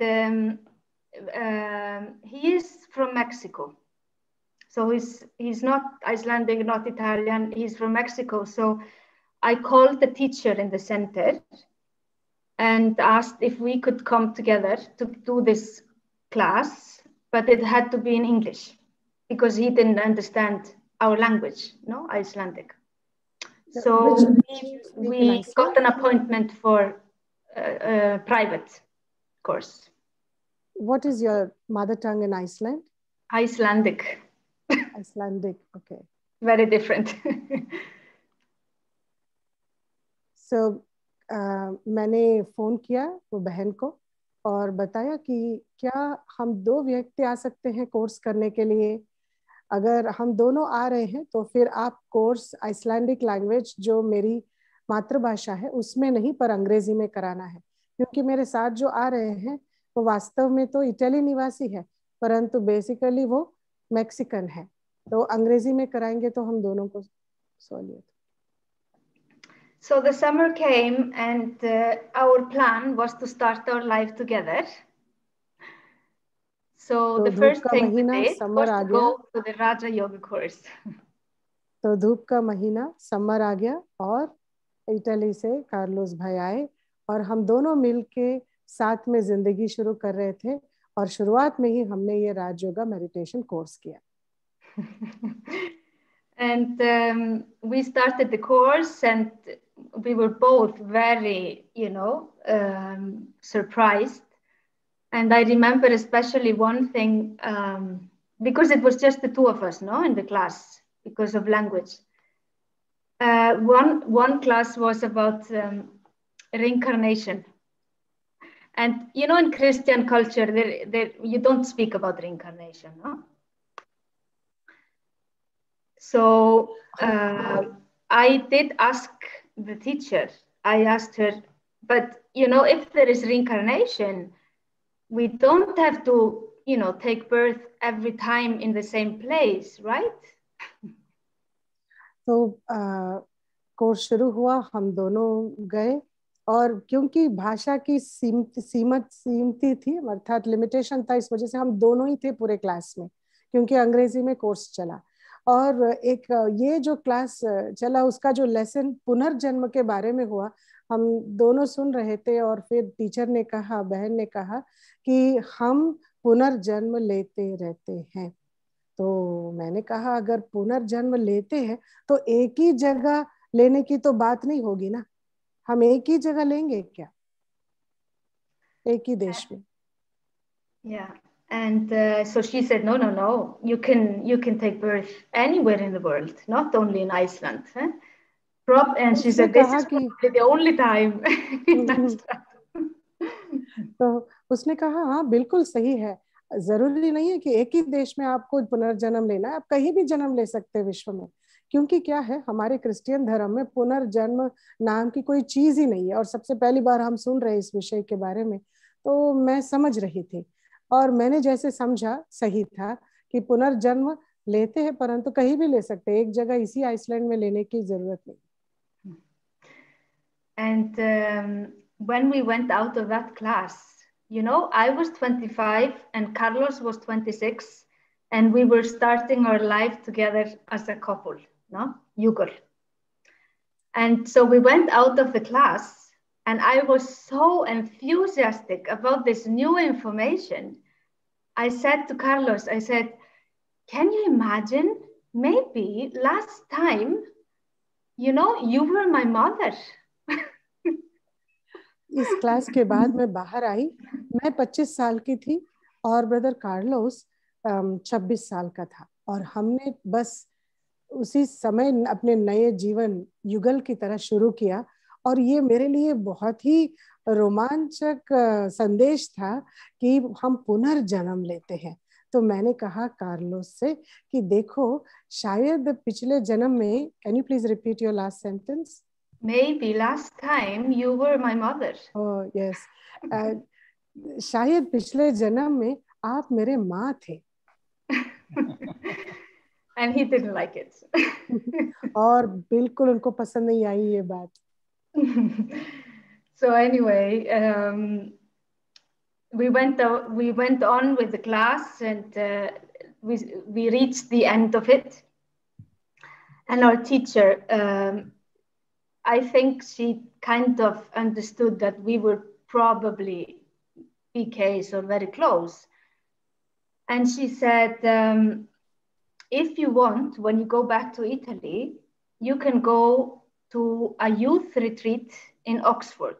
S8: he is from Mexico. So he's not Icelandic, not Italian, he's from Mexico. So I called the teacher in the center and asked if we could come together to do this class, but it had to be in English because he didn't understand our language, no, Icelandic. So we got an appointment for a private course.
S5: What is your mother tongue in Iceland?
S8: Icelandic.
S5: Icelandic, okay.
S8: Very different.
S5: So मैंने phone किया वो बहन को और बताया कि क्या हम 2 व्यक्ति आ सकते हैं कोर्स करने के लिए। अगर हम दोनों आ रहे हैं तो फिर आप कोर्स आइसलैंडिक लैंग्वेज जो मेरी मातृभाषा है उसमें नहीं पर अंग्रेजी में कराना है, क्योंकि मेरे साथ जो आ रहे हैं वो वास्तव में तो इटली निवासी है परंतु बेसिकली वो मैक्सिकन है, तो अंग्रेजी में कराएंगे तो हम दोनों को सहूलियत।
S8: So the summer came and our plan was to start our life together. So the first thing we did was to go to the Raja Yoga course.
S5: तो धूप का महीना समर आ गया और इटली से कार्लोस भाई आए और हम दोनों मिलके साथ में जिंदगी शुरू कर रहे थे और शुरुआत में ही हमने ये राज योगा मेडिटेशन कोर्स किया।
S8: And we started the course, and we were both very, surprised. And I remember especially one thing, because it was just the two of us, in the class, because of language. One class was about reincarnation. And, in Christian culture, you don't speak about reincarnation, no? So I did ask the teacher, I asked her, but, if there is reincarnation, we don't have to, take birth every time in the same place, right?
S5: तो course शुरू हुआ, हम दोनों गए, और क्योंकि भाषा की सीमती थी, अर्थात लिमिटेशन था, इस वजह से हम दोनों ही थे पूरे क्लास में, क्योंकि अंग्रेजी में कोर्स चला। और एक ये जो क्लास चला, उसका जो लेसन पुनर्जन्म के बारे में हुआ, हम दोनों सुन रहे थे, और फिर टीचर ने कहा, बहन ने कहा कि हम पुनर्जन्म लेते रहते हैं। तो मैंने कहा, अगर पुनर्जन्म लेते हैं तो एक ही जगह लेने की तो बात नहीं होगी ना, हम एक ही जगह लेंगे क्या, एक ही देश में?
S8: Yeah, and so she said, no, you can take birth anywhere in the world, not only in Iceland. Huh? And she said, this is probably the only time in Iceland.
S5: तो उसने कहा, हाँ बिल्कुल सही है, जरूरी नहीं है कि एक ही देश में आपको पुनर्जन्म लेना है, आप कहीं भी जन्म ले सकते हैं विश्व में। क्योंकि क्या है, हमारे क्रिश्चियन धर्म में पुनर्जन्म नाम की कोई चीज ही नहीं है, और सबसे पहली बार हम सुन रहे इस विषय के बारे में। तो मैं समझ रही थी, और मैंने जैसे समझा सही था कि पुनर्जन्म लेते हैं, परंतु कहीं भी ले सकते हैं, एक जगह इसी आइसलैंड में लेने की जरूरत नहीं।
S8: And when we went out of that class, I was 25 and Carlos was 26, and we were starting our life together as a couple, Yugur. And so we went out of the class, and I was so enthusiastic about this new information. I said to Carlos, I said, can you imagine, maybe last time, you were my mother.
S5: इस class के बाद मैं बाहर आई, मैं 25 साल की थी और ब्रदर कार्लोस 26 साल का था, और हमने बस उसी समय अपने नए जीवन युगल की तरह शुरू किया। और ये मेरे लिए बहुत ही रोमांचक संदेश था कि हम पुनर्जन्म लेते हैं। तो मैंने कहा कार्लोस से कि देखो, शायद पिछले जन्म में, can you please repeat your last sentence?
S8: Maybe last time you were my mother.
S5: Oh yes. शायद पिछले जन्म में आप मेरे माँ थे।
S8: And he didn't like it.
S5: और बिल्कुल उनको पसंद नहीं आई ये बात।
S8: So anyway, we went on with the class, and we reached the end of it. And our teacher, I think she kind of understood that we were probably PKs or very close. And she said, if you want, when you go back to Italy, you can go to a youth retreat in Oxford.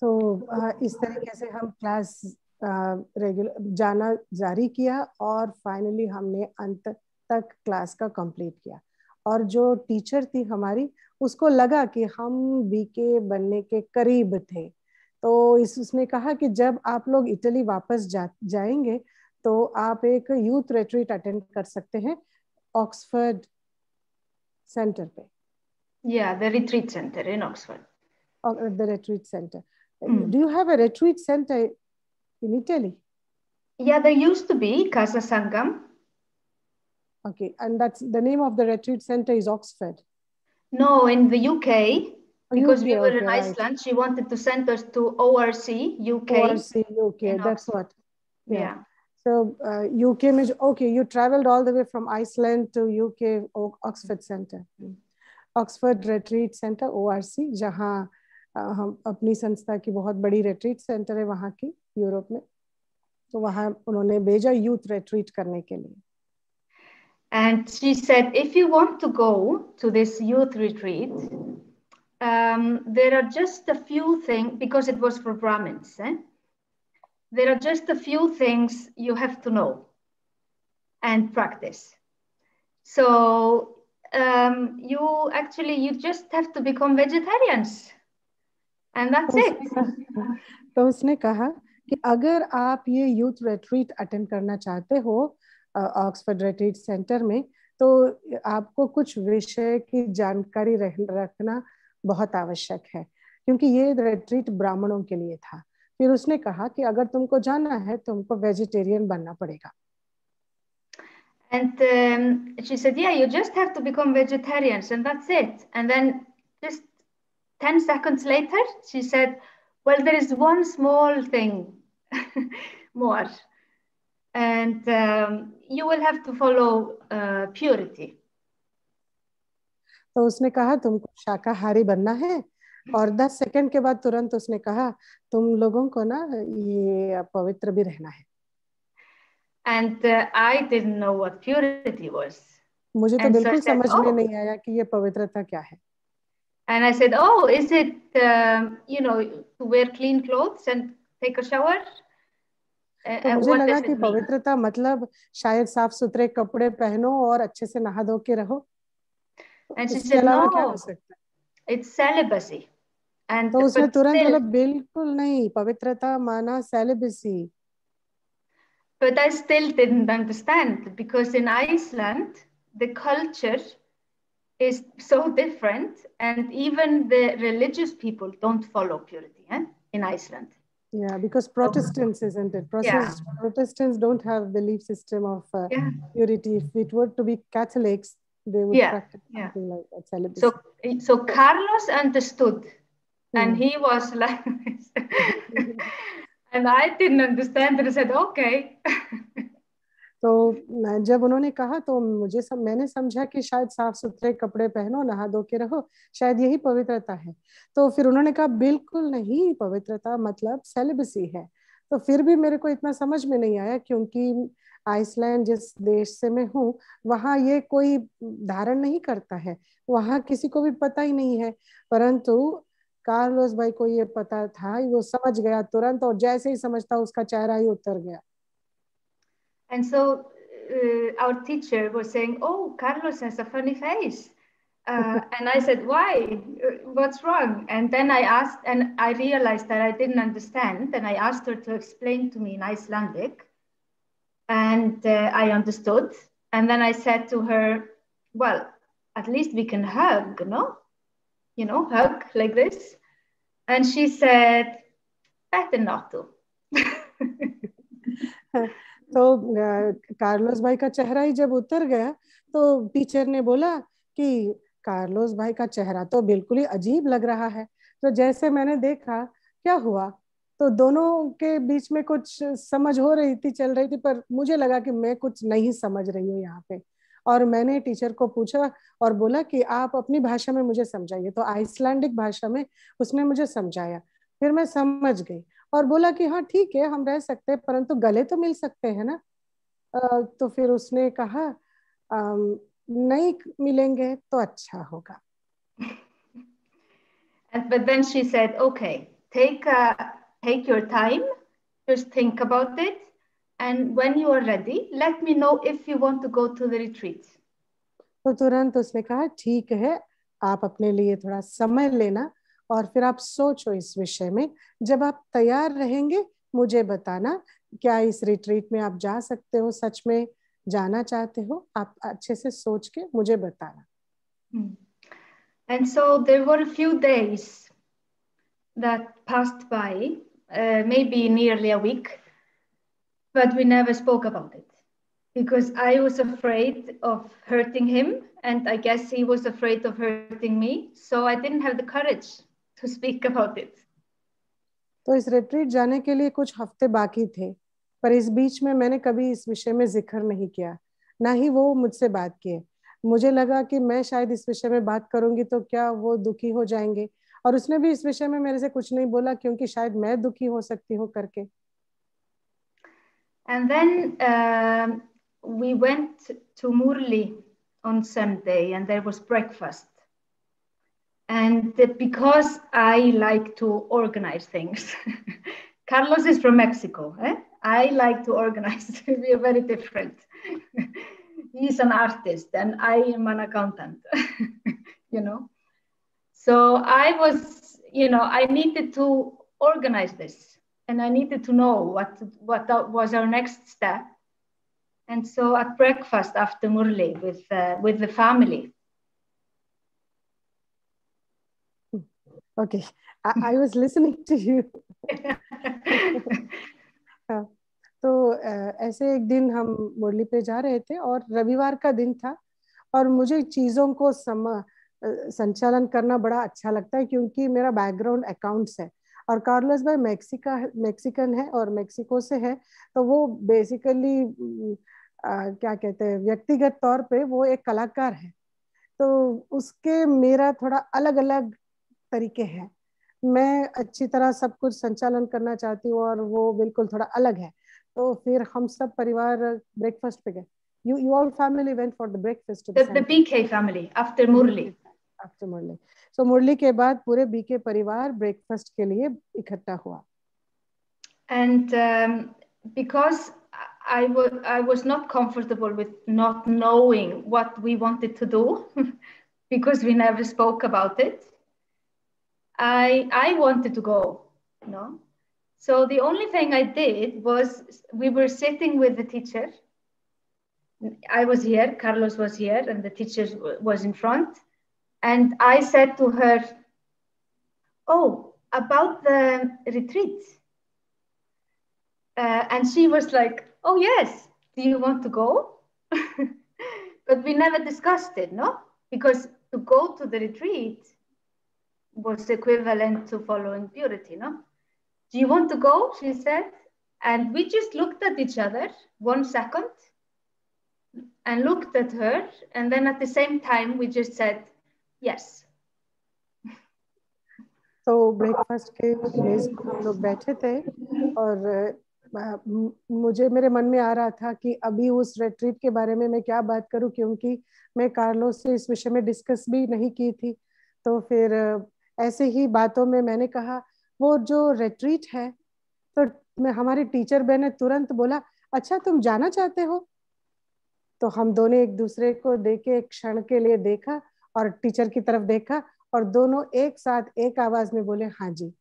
S5: तो इस तरीके से हम class regular जाना जारी किया, और finally हमने अंत तक क्लास का कंप्लीट किया। और जो टीचर थी हमारी, उसको लगा कि हम बीके बनने के करीब थे, तो उसने कहा कि जब आप लोग इटली वापस जाएंगे तो आप एक यूथ रिट्रीट अटेंड कर सकते हैं ऑक्सफोर्ड सेंटर पे।
S8: Yeah, the retreat center in Oxford.
S5: The retreat center. Do you have a retreat center in Italy?
S8: Yeah, there used to be Casa Sangam.
S5: Okay, and that's the name of the retreat center is Oxford.
S8: No, in the UK, because we were in
S5: right.
S8: Iceland, she wanted to send us to ORC, UK.
S5: ORC, UK, that's what.
S8: Yeah.
S5: So UK means, okay, you traveled all the way from Iceland to UK Oxford Center. Oxford Retreat Center, ORC, जहाँ हम अपनी संस्था की बहुत बड़ी retreat centre है वहाँ की यूरोप में, तो वहाँ उन्होंने भेजा यूथ रिट्रीट करने के लिए.
S8: And she said, if you want to go to this youth retreat, there are just a few things, because it was for Brahmins, there are just a few things you have to know and practice. So you just have to become vegetarians, and that's it.
S5: तो उसने कहा कि अगर आप ये youth retreat attend करना चाहते हो ऑक्सफोर्ड रिट्रीट सेंटर में, तो आपको कुछ विषय की जानकारी रखना बहुत आवश्यक है, क्योंकि ये रिट्रीट ब्राह्मणों के लिए था. फिर उसने कहा कि अगर तुमको जाना है तुमको वेजिटेरियन बनना पड़ेगा.
S8: And she said, yeah, you just have to become vegetarians and that's it. And then just 10 seconds later, she said, well, there is one small thing more. And you will have to follow purity.
S5: तो उसने कहा तुमको शाकाहारी बनना है, और 10 second के बाद तुरंत उसने कहा तुम लोगों को ना ये पवित्र भी रहना है.
S8: And I didn't know what purity was.
S5: मुझे तो बिल्कुल समझ में नहीं आया कि ये पवित्रता क्या है.
S8: And I said, oh, is it to wear clean clothes and take a shower?
S5: तो मुझे लगा कि पवित्रता मतलब शायद साफ सुथरे कपड़े पहनो और अच्छे से नहा धो के रहो.
S8: And she said, no, it's celibacy. And
S5: तो उसने तुरंत बोला बिल्कुल नहीं, पवित्रता माना celibacy.
S8: But I still didn't understand, because in Iceland, the culture is so different, and even the religious people don't follow purity in Iceland.
S5: Yeah, because Protestants, isn't it? Protestants don't have belief system of purity. If it were to be Catholics, they would practice something like that, celibacy.
S8: So Carlos understood, and he was like this. And I didn't understand, and I said, okay.
S5: तो जब उन्होंने कहा तो मैंने समझा कि शायद साफ सुथरे कपड़े पहनो, नहा धो के रहो, शायद यही पवित्रता है. तो फिर उन्होंने कहा बिल्कुल नहीं, पवित्रता मतलब सेलिबसी है. तो फिर भी मेरे को इतना समझ में नहीं आया, क्योंकि आइसलैंड जिस देश से मैं हूँ वहाँ ये कोई धारण नहीं करता है, वहाँ किसी को भी पता ही नहीं है. परंतु कार्लोस भाई को ये पता था, वो समझ गया तुरंत, और जैसे ही समझता उसका चेहरा ही उतर गया.
S8: And so our teacher was saying, oh, Carlos has a funny face. And I said, why? What's wrong? And then I asked, and I realized that I didn't understand. And I asked her to explain to me in Icelandic. And I understood. And then I said to her, well, at least we can hug, no? Hug like this. And she said, better not to.
S5: तो Carlos भाई का चेहरा ही जब उतर गया तो teacher ने बोला कि कार्लोस भाई का चेहरा तो बिल्कुल ही अजीब लग रहा है. तो जैसे मैंने देखा क्या हुआ, तो दोनों के बीच में कुछ समझ हो रही थी, चल रही थी, पर मुझे लगा कि मैं कुछ नहीं समझ रही हूँ यहाँ पे. और मैंने टीचर को पूछा और बोला कि आप अपनी भाषा में मुझे समझाइए. तो आइसलैंडिक भाषा में उसने मुझे समझाया. फिर मैं समझ गई और बोला कि हाँ ठीक है, हम रह सकते हैं, परंतु गले तो मिल सकते हैं ना. तो फिर उसने कहा नहीं मिलेंगे तो अच्छा होगा.
S8: But then she said, okay, take your time, just think about it, and when you are ready, let me know if you want to go to the retreat.
S5: तो तुरंत उसने कहा ठीक है, आप अपने लिए थोड़ा समय लेना और फिर आप सोचो इस विषय में. जब आप तैयार रहेंगे मुझे बताना, क्या इस रिट्रीट में आप जा सकते हो, सच में जाना चाहते हो, आप अच्छे से सोच के मुझे बताना.
S8: And so there were a few days that passed by, maybe nearly a week, but we never spoke about it because I was afraid of hurting him, and I guess he was afraid of hurting me, so I didn't have the courage to speak about it.
S5: तो इस retreat जाने के लिए कुछ हफ्ते बाकी थे, पर इस बीच में मैंने कभी इस विषय में जिक्र नहीं किया, ना ही वो मुझसे बात किए. मुझे लगा कि मैं शायद इस विषय में बात करूंगी तो क्या वो दुखी हो जाएंगे, और उसने भी इस विषय में मेरे से कुछ नहीं बोला क्योंकि शायद मैं दुखी हो सकती हूँ करके.
S8: And then we went to Murli on Sunday, and there was breakfast. And because I like to organize things, Carlos is from Mexico. I like to organize. We are very different. He's an artist, and I am an accountant. You know. So I was, I needed to organize this, and I needed to know what was our next step. And so at breakfast after Murli with the family.
S5: Okay, I was listening to you. तो ऐसे एक दिन हम मुरली पे जा रहे थे और रविवार का दिन था और मुझे चीज़ों को संचालन करना बड़ा अच्छा लगता है क्योंकि मेरा बैकग्राउंड अकाउंट्स है और कार्लोस भाई मैक्सिकन है और मेक्सिको से है, तो वो बेसिकली क्या कहते हैं, व्यक्तिगत तौर पे वो एक कलाकार है, तो उसके मेरा थोड़ा अलग अलग तरीके हैं. मैं अच्छी तरह सब कुछ संचालन करना चाहती हूँ और वो बिल्कुल थोड़ा अलग है. तो फिर हम सब परिवार ब्रेकफास्ट पे गए. You all family went for the breakfast to
S8: the BK family after Murli.
S5: After Murli. So मुरली के बाद पूरे बीके परिवार ब्रेकफास्ट के लिए इकट्ठा हुआ.
S8: And because I was not comfortable with not knowing what we wanted to do because we never spoke about it. I wanted to go, So the only thing I did was we were sitting with the teacher. I was here, Carlos was here, and the teacher was in front. And I said to her, "Oh, about the retreat." And she was like, "Oh, yes. Do you want to go?" But we never discussed it, because to go to the retreat was equivalent to following purity, "Do you want to go?" she said. And we just looked at each other 1 second and looked at her. And then at the same time, we just said, yes.
S5: तो breakfast के मेज पर हम लोग बैठे थे और मेरे मन में आ रहा था कि अभी उस रिट्रीट के बारे में मैं क्या बात करूं क्योंकि मैं कार्लोस से इस विषय में डिस्कस भी नहीं की थी. तो फिर ऐसे ही बातों में मैंने कहा वो जो रिट्रीट है, तो हमारी टीचर बहन ने तुरंत बोला, अच्छा तुम जाना चाहते हो? तो हम दोनों एक दूसरे को देखे एक क्षण के लिए देखा और टीचर की तरफ देखा और दोनों एक साथ एक आवाज में बोले हाँ जी.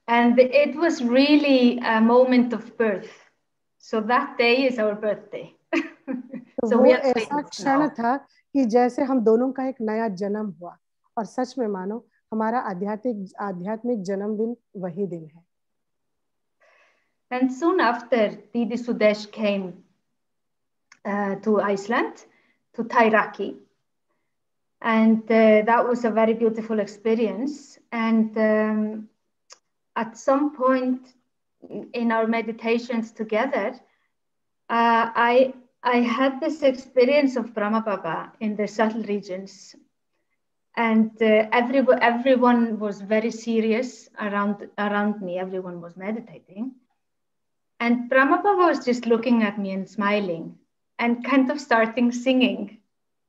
S8: And it was really a moment of birth. So that day is our birthday.
S5: So वो ऐसा क्षण था कि जैसे हम दोनों का एक नया जन्म हुआ और सच में मानो हमारा आध्यात्मिक जन्मदिन वही दिन है.
S8: And soon after, Didi Sudesh came to Iceland, to Tairaki. And that was a very beautiful experience. And at some point in our meditations together, I had this experience of Brahma Baba in the subtle regions. And everyone was very serious around me. Everyone was meditating. And Brahma Baba was just looking at me and smiling and kind of starting singing.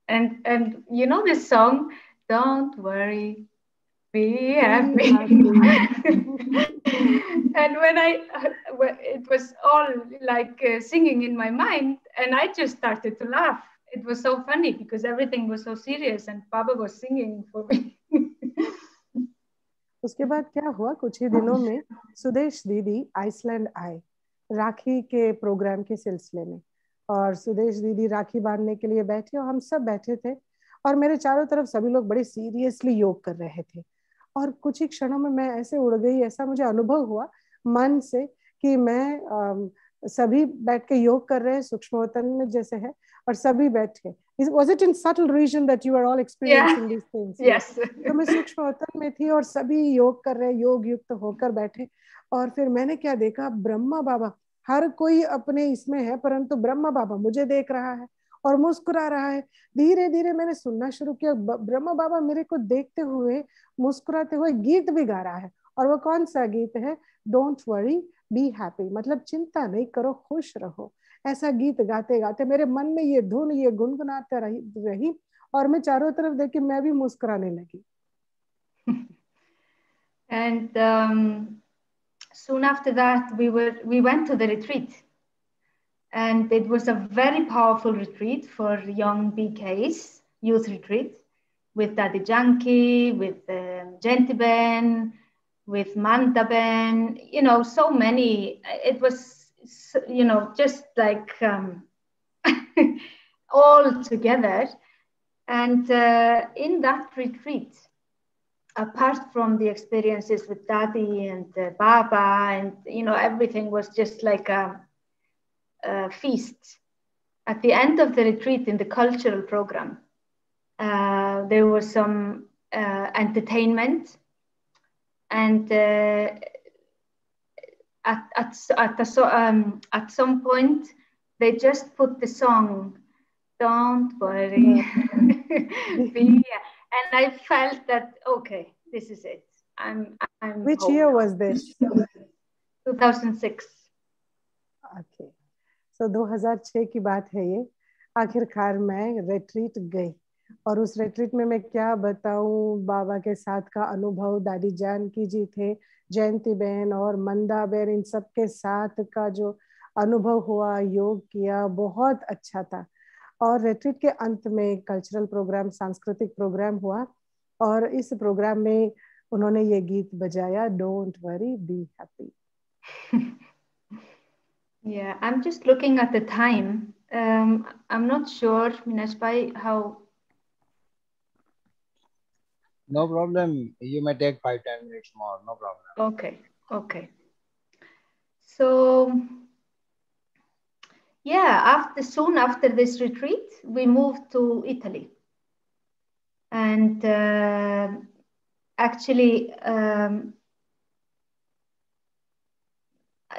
S8: And you know this song, "Don't worry, be happy." And when it was all like singing in my mind, and I just started to laugh. It was so funny because everything was so serious and Baba was singing for me.
S5: उसके बाद क्या हुआ, कुछ ही दिनों में सुदेश दीदी Iceland आए राखी के प्रोग्राम के सिलसिले में और सुदेश दीदी राखी बांधने के लिए बैठे और हम सब बैठे थे और मेरे चारों तरफ सभी लोग बड़े सीरियसली योग कर रहे थे और कुछ ही क्षणों में मैं ऐसे उड़ गई. ऐसा मुझे अनुभव हुआ मन से कि मैं सभी बैठ के योग कर रहे हैं, सूक्ष्मवतन में जैसे है और सभी बैठे. Was it in subtle region that you are all experiencing these things?
S8: Yes.
S5: तो मैं सूक्ष्मवतन में थी और सभी योग कर रहे, योग युक्त होकर बैठे. और फिर मैंने क्या देखा, ब्रह्मा बाबा, हर कोई अपने इसमें है परंतु ब्रह्मा बाबा मुझे देख रहा है और मुस्कुरा रहा है। धीरे धीरे मैंने सुनना शुरू किया, ब्रह्मा बाबा मेरे को देखते हुए मुस्कुराते हुए गीत भी गा रहा है। और वो कौन सा गीत है? डोंट वरी बी हैप्पी, मतलब चिंता नहीं करो, खुश रहो। ऐसा गीत गाते गाते मेरे मन में ये धुन ये गुनगुनाते रही और मैं चारों तरफ देख के मैं भी मुस्कुराने लगी।
S8: And soon after that, we went to the retreat, and it was a very powerful retreat for young BKs, youth retreat, with Daddy Janki, with Gentiben, with Mandaben, you know, so many. It was, you know, just like all together. And in that retreat, apart from the experiences with Daddy and Baba, and you know, everything was just like a feast. At the end of the retreat, in the cultural program, there was some entertainment, and at some point they just put the song "Don't Worry." And I felt that, okay, this is it. I'm
S5: Which
S8: home
S5: year
S8: now.
S5: was this?
S8: 2006.
S5: Okay. So 2006 की बात है ये। आखिरकार मैं retreat गई, और उस retreat में मैं क्या बताऊं, बाबा के साथ का अनुभव, दादी जानकी जी थे, जयंती बहन और मंदा बहन, इन सब के साथ का जो अनुभव हुआ, योग किया, बहुत अच्छा था। और रिट्रीट के अंत में कल्चरल प्रोग्राम, सांस्कृतिक प्रोग्राम हुआ, और इस प्रोग्राम में उन्होंने ये गीत बजाया, don't worry be happy.
S8: Yeah, I'm just looking at the time. I'm not sure, Minashbhai, how.
S4: No problem. You may take 5-10 minutes more. No problem.
S8: Okay, okay. So, yeah, soon after this retreat, we moved to Italy. And actually,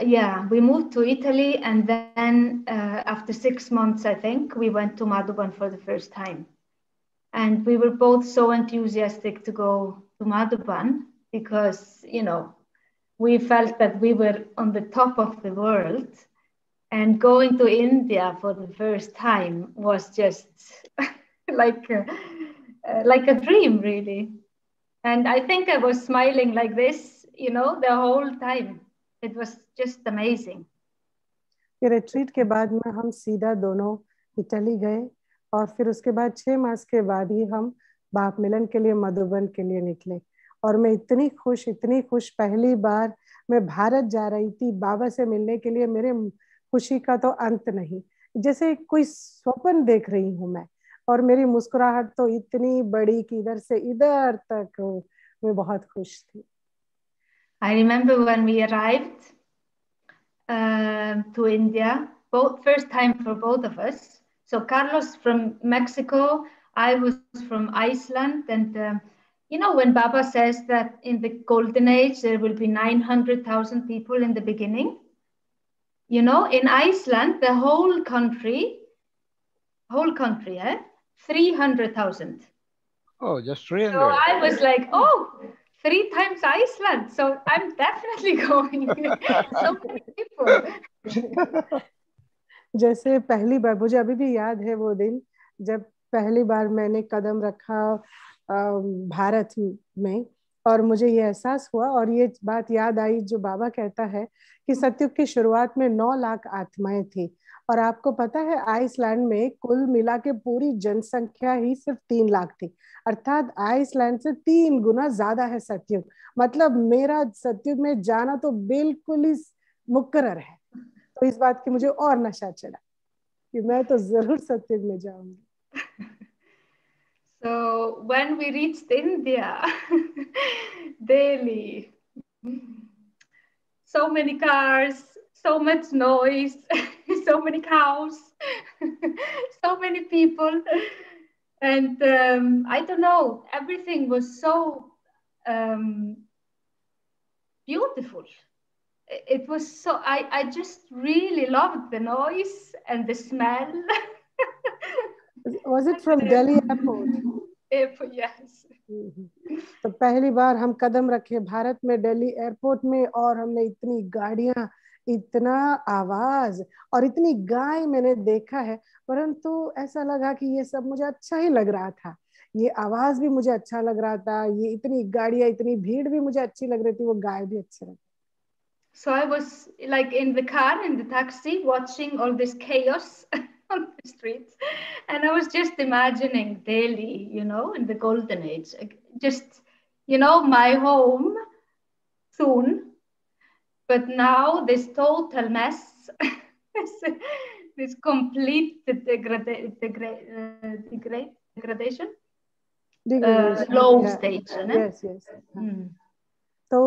S8: yeah, we moved to Italy, and then after 6 months, I think, we went to Madhuban for the first time. And we were both so enthusiastic to go to Madhuban because, you know, we felt that we were on the top of the world, and going to India for the first time was just like a dream, really. And I think I was smiling like this, you know, the whole time. It was just amazing.
S5: ये retreat के बाद में हम सीधा दोनों Italy गए, और फिर उसके बाद 6 मास के बाद ही हम बाप मिलन के लिए मधुबन के लिए निकले। और मैं इतनी खुश, पहली बार मैं भारत जा रही थी बाबा से मिलने के लिए। मेरे खुशी का तो अंत नहीं, जैसे कोई स्वप्न देख रही हूँ मैं, और मेरी मुस्कुराहट तो इतनी बड़ी कि इधर से इधर तक मैं बहुत खुश थी।
S8: I remember when we arrived to India, first time for both of us. So Carlos from Mexico, I was from Iceland, and you know, when Baba says that in the golden age there will be 900,000 people in the beginning, you know, in Iceland, the whole country, 300,000.
S4: Oh, just 300.
S8: So I was like, oh, 3 times Iceland. So I'm definitely going. So many people.
S5: जैसे पहली बार, मुझे अभी भी याद है वो दिन जब पहली बार मैंने कदम रखा भारत में, और मुझे ये एहसास हुआ और ये बात याद आई जो बाबा कहता है कि सतयुग की शुरुआत में 9 लाख आत्माएं थी। और आपको पता है आइसलैंड में कुल मिला के पूरी जनसंख्या ही सिर्फ 3 लाख थी, अर्थात आइसलैंड से 3 गुना ज्यादा है सतयुग। मतलब मेरा सतयुग में जाना तो बिल्कुल ही मुकर्रर है। तो इस बात की मुझे और नशा चढ़ा कि मैं तो जरूर सतयुग में जाऊंगी।
S8: So when we reached India, Delhi, so many cars, so much noise, so many cows, so many people, and I don't know, everything was so beautiful. It was so, I just really loved the noise and the smell
S5: Was it from Delhi airport?
S8: Yes.
S5: तो पहली बार हम कदम रखे भारत में Delhi airport में, और हमने इतनी गाड़ियां, इतना आवाज और इतनी गाय मैंने देखा है, परंतु ऐसा लगा कि ये सब मुझे अच्छा ही लग रहा था। ये आवाज भी मुझे अच्छा लग रहा था, ये इतनी गाड़ियां, इतनी भीड़ भी मुझे अच्छी लग रही थी, वो गाय भी अच्छी लग।
S8: So I was like in the car, in the taxi, watching all this chaos on the streets. And I was just imagining Delhi, you know, in the golden age, just, you know, my home soon. But now this total mess, this complete degradation, low stage.
S5: Yes, yes. तो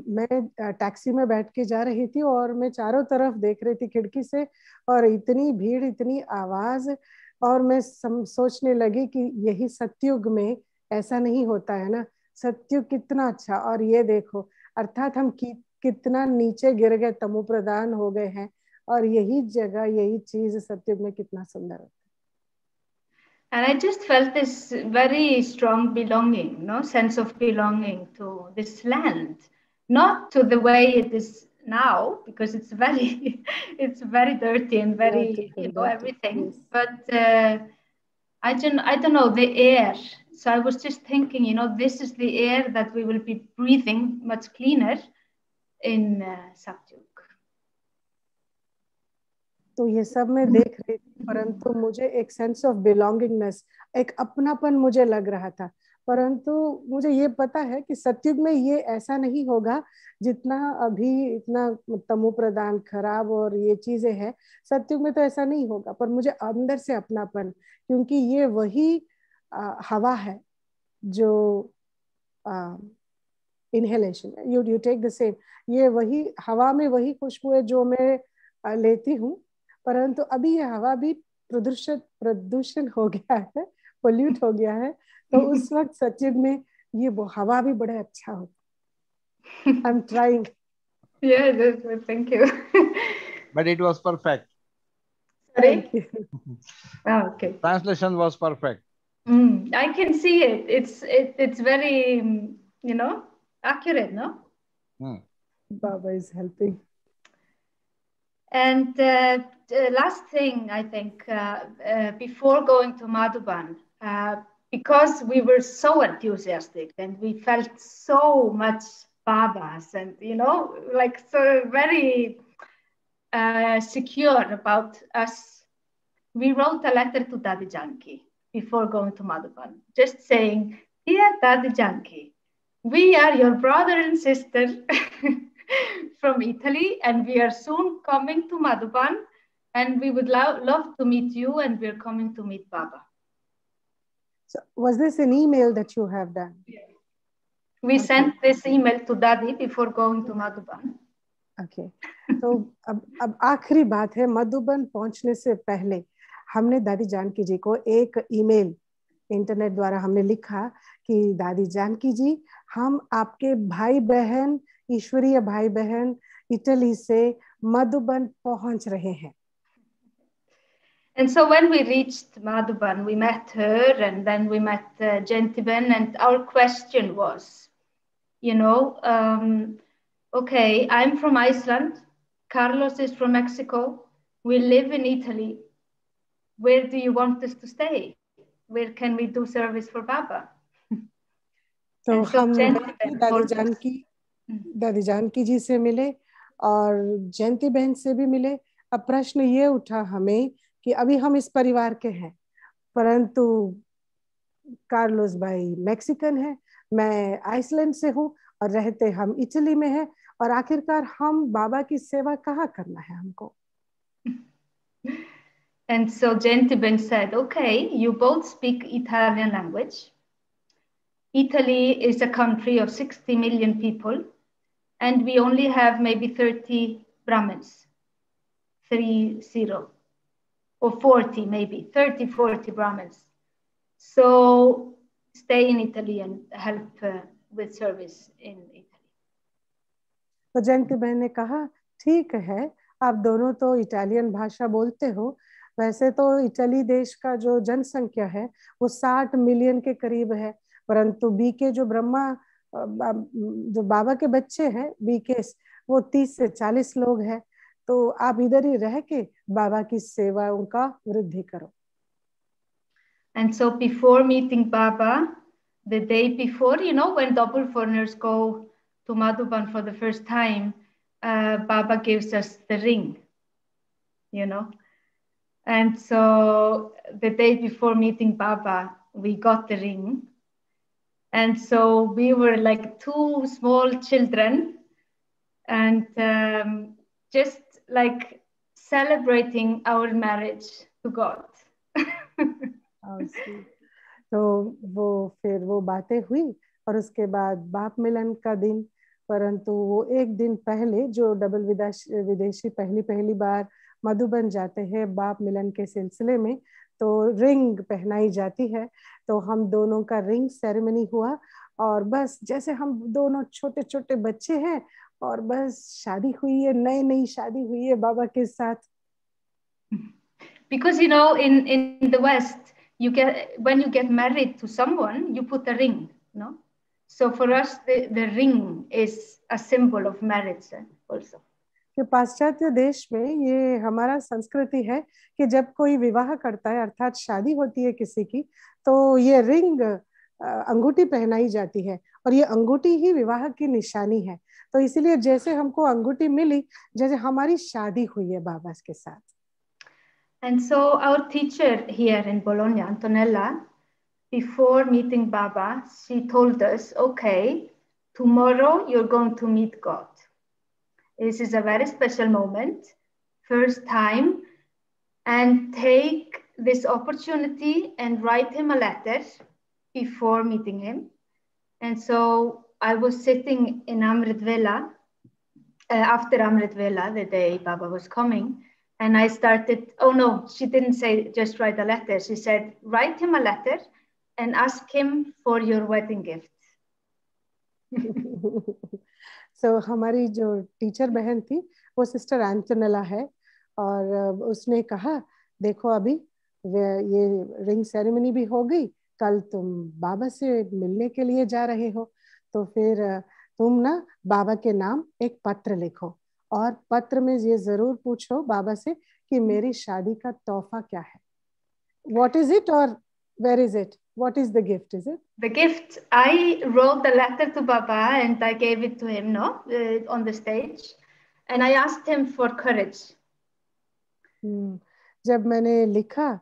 S5: मैं taxi में बैठ के जा रही थी और मैं चारों तरफ देख रही थी खिड़की से, और इतनी भीड़, इतनी आवाज, और मैं सोचने लगी कि यही सतयुग में ऐसा नहीं होता है ना। सतयुग कितना अच्छा, और ये देखो, अर्थात हम कितना नीचे गिर गए, तमो प्रधान हो गए हैं, और यही जगह, यही चीज सतयुग में कितना सुंदर होता है।
S8: And I just felt this very strong belonging, no sense of belonging to this land, not to the way it is now, because it's very, it's very dirty and very, you know, everything. Yes. But I don't know, the air. So I was just thinking, you know, this is the air that we will be breathing much cleaner in Satyug.
S5: तो ये सब मैं देख रही थी, परंतु मुझे एक सेंस ऑफ बिलोंगिंगनेस, एक अपनापन मुझे लग रहा था। परंतु मुझे ये पता है कि सतयुग में ये ऐसा नहीं होगा जितना अभी इतना तमो प्रधान, खराब और ये चीजें हैं। सतयुग में तो ऐसा नहीं होगा, पर मुझे अंदर से अपनापन, क्योंकि ये वही हवा है जो inhalation, you take the same, ये वही हवा में वही खुशबू है जो मैं लेती हूँ। परंतु अभी ये हवा भी प्रदूषण हो गया है, पोल्यूट हो गया है, तो उस वक्त सतयुग में ये वो हवा भी बड़ा अच्छा होता। I am trying.
S8: Yeah, thank you.
S4: But it was perfect.
S8: Sorry? Okay.
S4: Translation was perfect.
S8: I can see it. It's very, you know, accurate, no?
S5: Baba is helping.
S8: And last thing, I think, before going to Madhuban, because we were so enthusiastic and we felt so much Babas and, you know, like so very secure about us, we wrote a letter to Dadi Janki before going to Madhuban, just saying, "Dear Dadi Janki, we are your brother and sister from Italy, and we are soon coming to Madhuban, and we would love to meet you, and we're coming to meet Baba."
S5: So was this an email that you have done?
S8: Yeah. We sent this email to Dadi before going to Madhuban.
S5: Okay. तो अब आखिरी बात है, मधुबन पहुंचने से पहले हमने दादी जानकी जी को एक ईमेल इंटरनेट द्वारा हमने लिखा कि दादी जानकी जी, हम आपके भाई बहन, ईश्वरीय भाई बहन इटली से मधुबन पहुंच रहे हैं।
S8: And so when we reached Madhuban, we met her, and then we met Jentiben, and our question was, you know, okay, I'm from Iceland, Carlos is from Mexico, we live in Italy. Where do you want us to stay? Where can we do service for Baba?
S5: तो हम दादी जानकी जी से मिले और जयंती बहन से भी मिले। अब प्रश्न ये उठा हमें कि अभी हम इस परिवार के हैं, परंतु कार्लोस भाई मैक्सिकन है, मैं आइसलैंड से हूँ और रहते हम इटली में हैं, और आखिरकार हम बाबा की सेवा कहाँ करना है हमको।
S8: And so Jentiben said, okay, you both speak Italian language. Italy is a country of 60 million people, and we only have maybe 30 Brahmins, 30, or 40 maybe, 30, 40 Brahmins. So stay in Italy and help with service in Italy.
S5: तो जयंती बहन ने कहा, ठीक है, आप दोनों तो Italian भाषा बोलते हो, वैसे तो इटली देश का जो जनसंख्या है वो 60 मिलियन के करीब है, परंतु बीके जो जो बाबा के बच्चे हैं बीके, वो 30 से 40 लोग हैं। तो आप इधर ही रह के बाबा की सेवा उनका वृद्धि करो।
S8: And so before meeting Baba, the day before, you know, when double foreigners go to Madhuban for the first time, Baba gives us the ring, you know. And so the day before meeting Baba, we got the ring. And so we were like two small children and just like celebrating our marriage to God.
S5: तो वो फिर वो बातें हुई और उसके बाद बाप मिलन का दिन, परंतु वो एक दिन पहले जो डबल विदेशी पहली बार मधुबन जाते हैं बाप मिलन के सिलसिले में, तो रिंग पहनाई जाती है। तो हम दोनों का रिंग सेरेमनी हुआ और बस जैसे हम दोनों छोटे छोटे बच्चे हैं और बस शादी हुई है, नई शादी हुई है बाबा के साथ।
S8: Because you know in the West, when you get married to someone, you put a ring, no? So for us, the ring is a symbol of marriage also.
S5: कि पाश्चात्य देश में ये हमारा संस्कृति है कि जब कोई विवाह करता है अर्थात शादी होती है किसी की, तो ये रिंग अंगूठी पहनाई जाती है और ये अंगूठी ही विवाह की निशानी है। तो इसीलिए जैसे हमको अंगूठी मिली, जैसे हमारी शादी हुई है बाबा के साथ।
S8: And so our teacher here in Bologna, Antonella, before meeting Baba, she told us, okay, tomorrow you're going to meet God. This is a very special moment, first time, and take this opportunity and write him a letter before meeting him. And so I was sitting in Amrit Vela, after Amrit Vela, the day Baba was coming, and I started, oh no, she didn't say just write a letter. She said, write him a letter and ask him for your wedding gift.
S5: So हमारी जो teacher बहन थी वो sister Antonella है और उसने कहा देखो अभी ये रिंग सेरेमनी भी हो गई, कल तुम बाबा से मिलने के लिए जा रहे हो, तो फिर तुम ना बाबा के नाम एक पत्र लिखो और पत्र में ये जरूर पूछो बाबा से कि मेरी शादी का तोहफा क्या है। What is it or where is it? What is the gift? Is it?
S8: The gift, I wrote the letter to Baba and I gave it to him, on the stage, and I asked him for courage.
S5: जब मैंने लिखा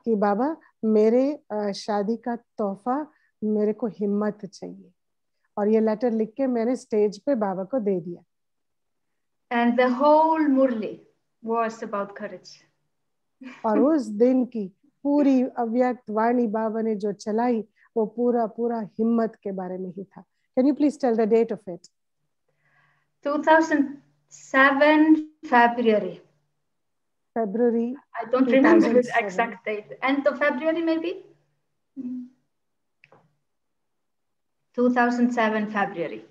S5: कि बाबा मेरे शादी का तोहफा मेरे को हिम्मत चाहिए, और ये लेटर लिख के मैंने स्टेज पे बाबा को दे दिया।
S8: And the whole Murli was about courage.
S5: और उस दिन की पूरी अव्यक्त वाणी बाबा ने जो चलाई वो पूरा हिम्मत के बारे में ही था। Can you please tell the date of it?
S8: 2007 February.
S5: February.
S8: I don't remember the exact date. End of February maybe? 2007 February.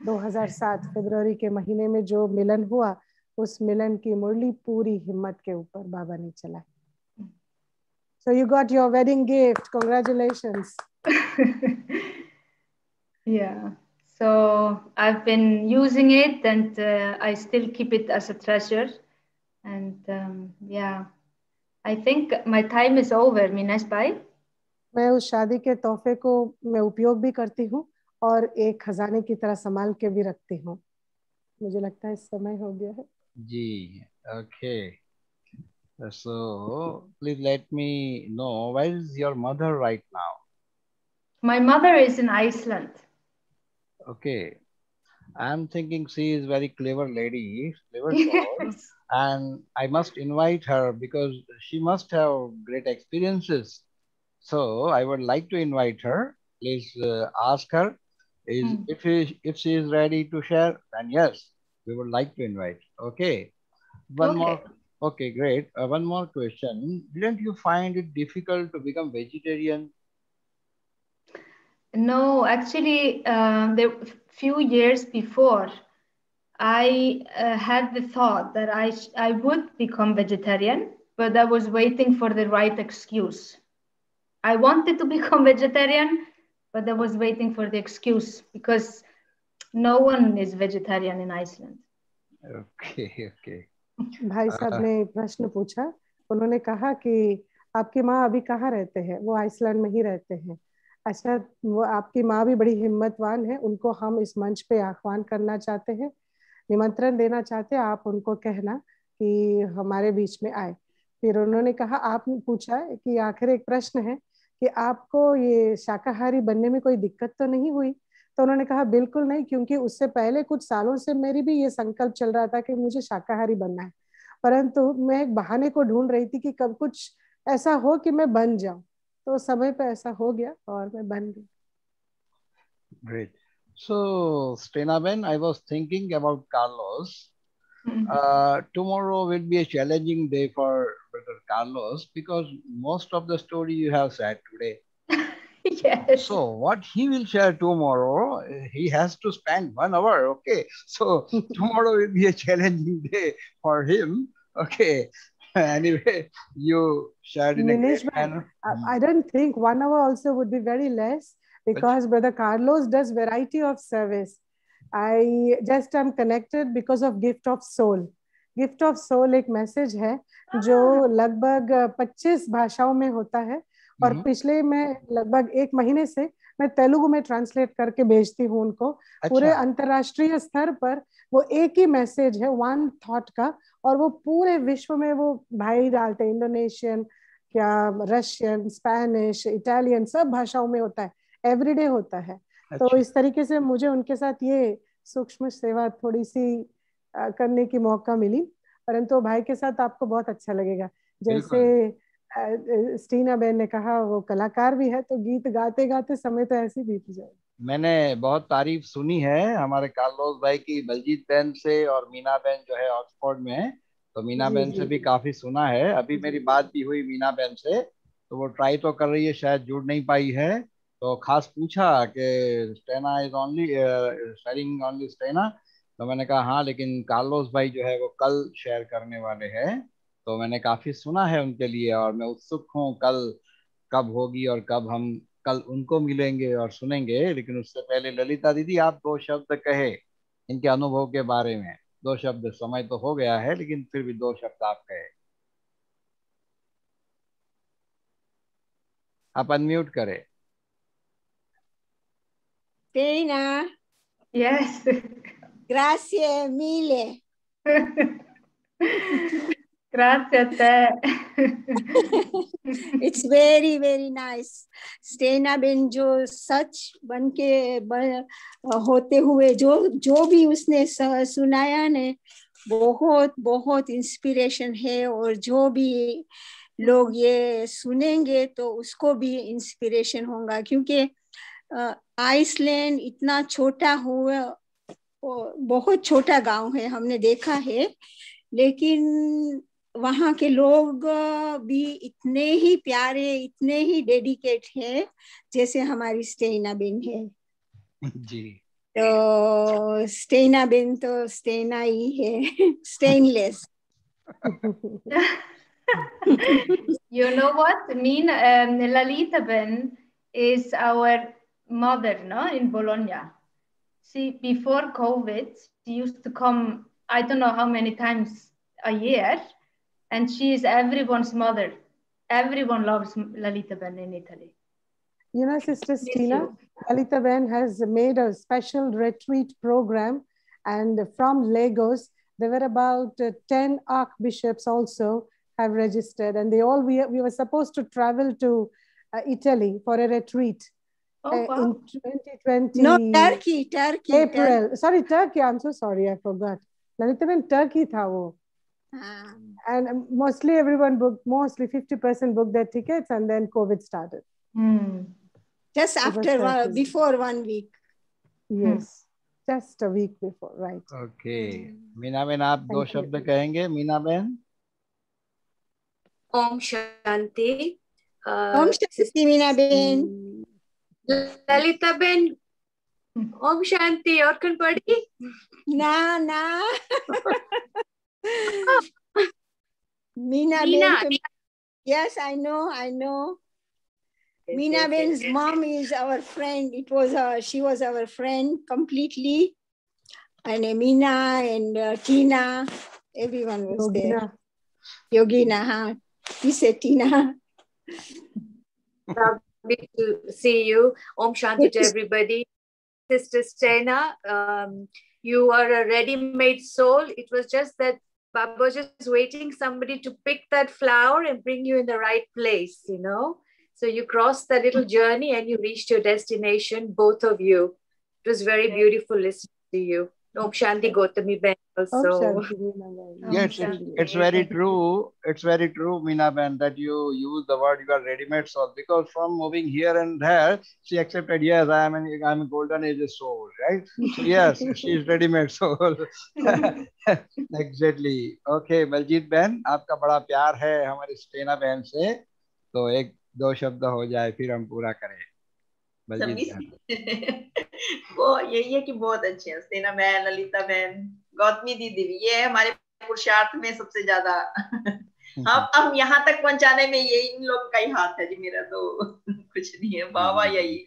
S5: 2007 फरवरी के महीने में जो मिलन हुआ, उस मिलन की मुरली पूरी हिम्मत के ऊपर बाबा ने चलाई। So you got your wedding gift. Congratulations.
S8: Yeah. So I've been using it and I still keep it as a treasure. And yeah, I think my time is over, Minesh Bhai.
S5: मैं उस शादी के तोहफे को मैं उपयोग भी करती हूँ और एक खजाने की तरह संभाल के भी रखती हूँ। मुझे लगता है समय हो गया है।
S4: जी, okay. So please let me know, where is your mother right now?
S8: My mother is in Iceland.
S4: Okay. I'm thinking she is very clever lady, clever soul,
S8: Yes.
S4: and I must invite her because she must have great experiences. So I would like to invite her. Please ask her if she is ready to share. Then yes, we would like to invite. Okay. One more. Okay, great. One more question. Didn't you find it difficult to become vegetarian?
S8: No, actually, the few years before, I had the thought that I would become vegetarian, but I was waiting for the right excuse. I wanted to become vegetarian, but I was waiting for the excuse because no one is vegetarian in Iceland.
S4: Okay, okay.
S5: भाई साहब ने प्रश्न पूछा, उन्होंने कहा कि आपकी माँ अभी कहाँ रहते हैं? वो आइसलैंड में ही रहते हैं। अच्छा, वो आपकी माँ भी बड़ी हिम्मतवान है, उनको हम इस मंच पे आह्वान करना चाहते हैं, निमंत्रण देना चाहते हैं, आप उनको कहना कि हमारे बीच में आए। फिर उन्होंने कहा, आपने पूछा कि आखिर एक प्रश्न है कि आपको ये शाकाहारी बनने में कोई दिक्कत तो नहीं हुई? तो उन्होंने कहा बिल्कुल नहीं, क्योंकि उससे पहले कुछ सालों से मेरी भी ये संकल्प चल रहा था कि मुझे शाकाहारी बनना है, परंतु मैं एक बहाने को ढूंढ रही थी कि कब कुछ ऐसा हो कि मैं बन जाऊं, तो समय पे ऐसा हो गया और मैं बन गई।
S4: Great. So, Stena Ben, I was thinking about Carlos. Tomorrow will be a challenging day for Brother Carlos because most of the story you have said today.
S8: Yes.
S4: So what he will share tomorrow, he has to spend 1 hour. Okay. So tomorrow will be a challenging day for him. Okay. Anyway, you shared in a great manner.
S5: I don't think 1 hour also would be very less because Brother Carlos does variety of service. I just am connected because of Gift of Soul. Gift of Soul एक message है जो लगभग 25 भाषाओं में होता है और पिछले मैं लगभग 1 महीने से मैं तेलुगु में ट्रांसलेट करके भेजती हूँ उनको। पूरे अंतरराष्ट्रीय स्तर पर वो एक ही मैसेज है, वन थॉट का, और वो पूरे विश्व में वो भाई डालते हैं, इंडोनेशियन, क्या रशियन, स्पेनिश, इटालियन, सब भाषाओं में होता है, एवरीडे होता है। तो इस तरीके से मुझे उनके साथ ये सूक्ष्म सेवा थोड़ी सी करने की मौका मिली, परंतु भाई के साथ आपको बहुत अच्छा लगेगा। जैसे स्टीना बहन ने कहा, वो कलाकार भी है, तो गीत गाते गाते समय तो ऐसे बीत जाए।
S4: मैंने बहुत तारीफ सुनी है हमारे कार्लोस भाई की, बलजीत बहन से, और मीना बहन जो है ऑक्सफोर्ड में है, तो मीना बहन से भी काफी सुना है। अभी मेरी बात भी हुई मीना बहन से, तो वो ट्राई तो कर रही है, शायद जुड़ नहीं पाई है, तो खास पूछा कि स्टेना इज ओनली शेयरिंग ओनली स्टेना, तो मैंने कहा हाँ, लेकिन कार्लोस भाई जो है वो कल शेयर करने वाले हैं, तो मैंने काफी सुना है उनके लिए, और मैं उत्सुक हूँ कल कब होगी और कब हम कल उनको मिलेंगे और सुनेंगे। लेकिन उससे पहले ललिता दीदी, आप 2 शब्द कहे इनके अनुभव के बारे में, 2 शब्द, समय तो हो गया है लेकिन फिर भी 2 शब्द आप कहे। आप अनम्यूट करें।
S9: Stena.
S8: Yes.
S9: Grazie mille.
S8: Grazie a te.
S9: It's very very nice. Stena बेन जो सच बन के होते हुए जो भी उसने सुनाया ने, बहुत बहुत इंस्पिरेशन है, और जो भी लोग ये सुनेंगे तो उसको भी इंस्पिरेशन होगा, क्योंकि आइसलैंड इतना छोटा हुआ, बहुत छोटा गांव है, हमने देखा है, लेकिन वहाँ के लोग भी इतने ही प्यारे, इतने ही डेडिकेट है जैसे हमारी स्टेना बेन है
S4: जी।
S9: तो स्टेना बेन तो स्टेना ही है, stainless.
S8: You know what? Lalita Ben is our mother, no, in Bologna. She, before COVID, she used to come, I don't know how many times a year, and she is everyone's mother. Everyone loves Lalita Ben in Italy.
S5: You know, Sister Stina, Lalita Ben has made a special retreat program, and from Lagos, there were about 10 archbishops also have registered, and they all, we were supposed to travel to Italy for a retreat.
S8: Oh, wow.
S5: In 2020.
S9: No, Turkey.
S5: April. Sorry, Turkey. I'm so sorry. I forgot. Lalita Ben, Turkey tha wo. And mostly everyone booked, mostly 50% booked their tickets, and then COVID started.
S9: Just after, before 1 week.
S5: Yes. Just a week before, right.
S4: Okay. Meena बहन, आप 2 शब्द कहेंगे? मीना बहन।
S10: ओम शांति।
S9: ओम शांति मीना बहन।
S10: ललिता बहन, ओम शांति। और कौन पढ़ी?
S9: ना ना Meena
S10: Meena.
S9: Ben. Yes, I know. Meena Ben's mom is our friend. She was our friend completely. And Meena and Tina, everyone was there. Yogina, huh? He said Tina.
S10: Lovely to see you. Om Shanti to everybody. Sister Stena, you are a ready-made soul. It was just that Baba was just waiting somebody to pick that flower and bring you in the right place, you know. So you crossed that little journey and you reached your destination, both of you. It was very beautiful listening to you. Om Shanti Gautami Ben also.
S4: Yes, it's very true. It's very true, Meena Ben, that you use the word you are ready-made soul, because from moving here and there, she accepted, yes, I'm a golden age soul, right? So yes, she is ready-made soul. Exactly. Okay, Baljeet Ben, आपका बड़ा प्यार है हमारी स्टेना बहन से, तो एक दो शब्द हो जाए फिर हम पूरा करें।
S7: वो यही है कि बहुत अच्छे हैं स्टेना बहन, ललिता बहन, गौतमी दीदी भी, ये हमारे पुरुषार्थ में सबसे ज्यादा हम यहाँ तक पहुंचाने में ये इन लोग का ही हाथ है जी, मेरा तो कुछ नहीं है बाबा। यही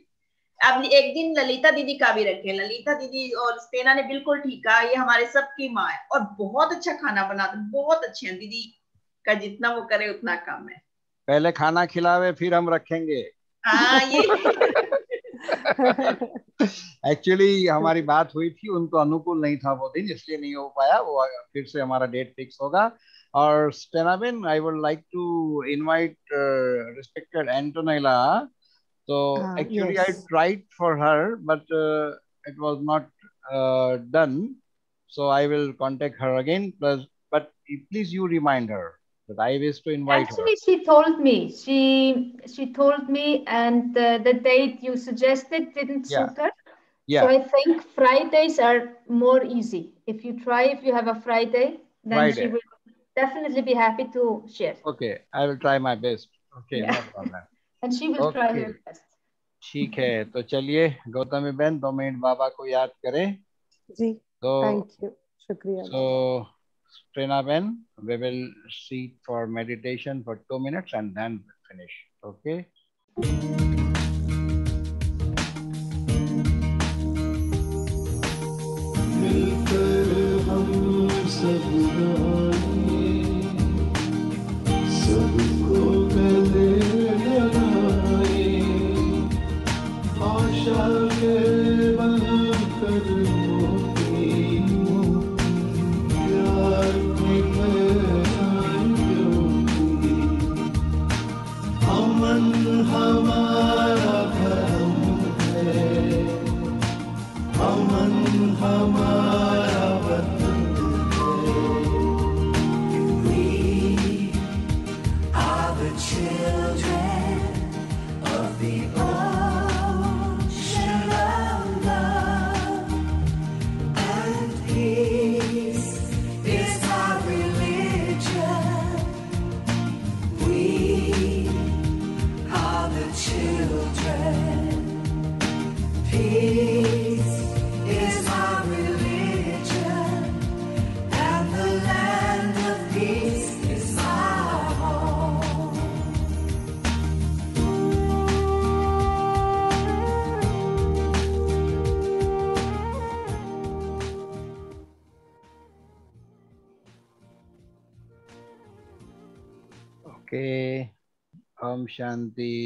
S7: अब एक दिन ललिता दीदी का भी रखें। ललिता दीदी और स्टेना ने बिल्कुल ठीक कहा, ये हमारे सबकी माँ है और बहुत अच्छा खाना बनाते, बहुत अच्छे हैं। दीदी का जितना वो करे उतना कम है।
S4: पहले खाना खिलावे फिर हम रखेंगे।
S7: हाँ ये
S4: एक्चुअली हमारी बात हुई थी, उनको अनुकूल नहीं था वो दिन, इसलिए नहीं हो पाया। वो फिर से हमारा डेट फिक्स होगा। और स्टेना बेन, I would like to invite respected Antonella. So actually yes. I tried for her, but it was not done. So I will contact her again. But please you remind her that I wish to invite her.
S8: Actually, she told me. She told me, and the date you suggested didn't suit her.
S4: Yeah.
S8: So I think Fridays are more easy. If you have a Friday, then she will definitely be happy to share.
S4: Okay, I will try my best. Okay, no problem.
S8: And she will try her best.
S4: ठीक है, तो चलिए गौतमी बहन 2 minute बाबा को याद करें
S5: जी।
S4: तो
S5: thank you, शुक्रिया।
S4: So Stena Ben, we will sit for meditation for 2 minutes and then finish. Okay.
S1: मिलकर हम सब सबको गले लगाए, आशा के बनकर प्यार अमन हमारा धर्म है, अमन हमारा वतन है। We are the children of the ocean of love, and peace is our religion. We are the children. Peace is our religion, and the land of peace is our home.
S4: Okay. Om Shanti.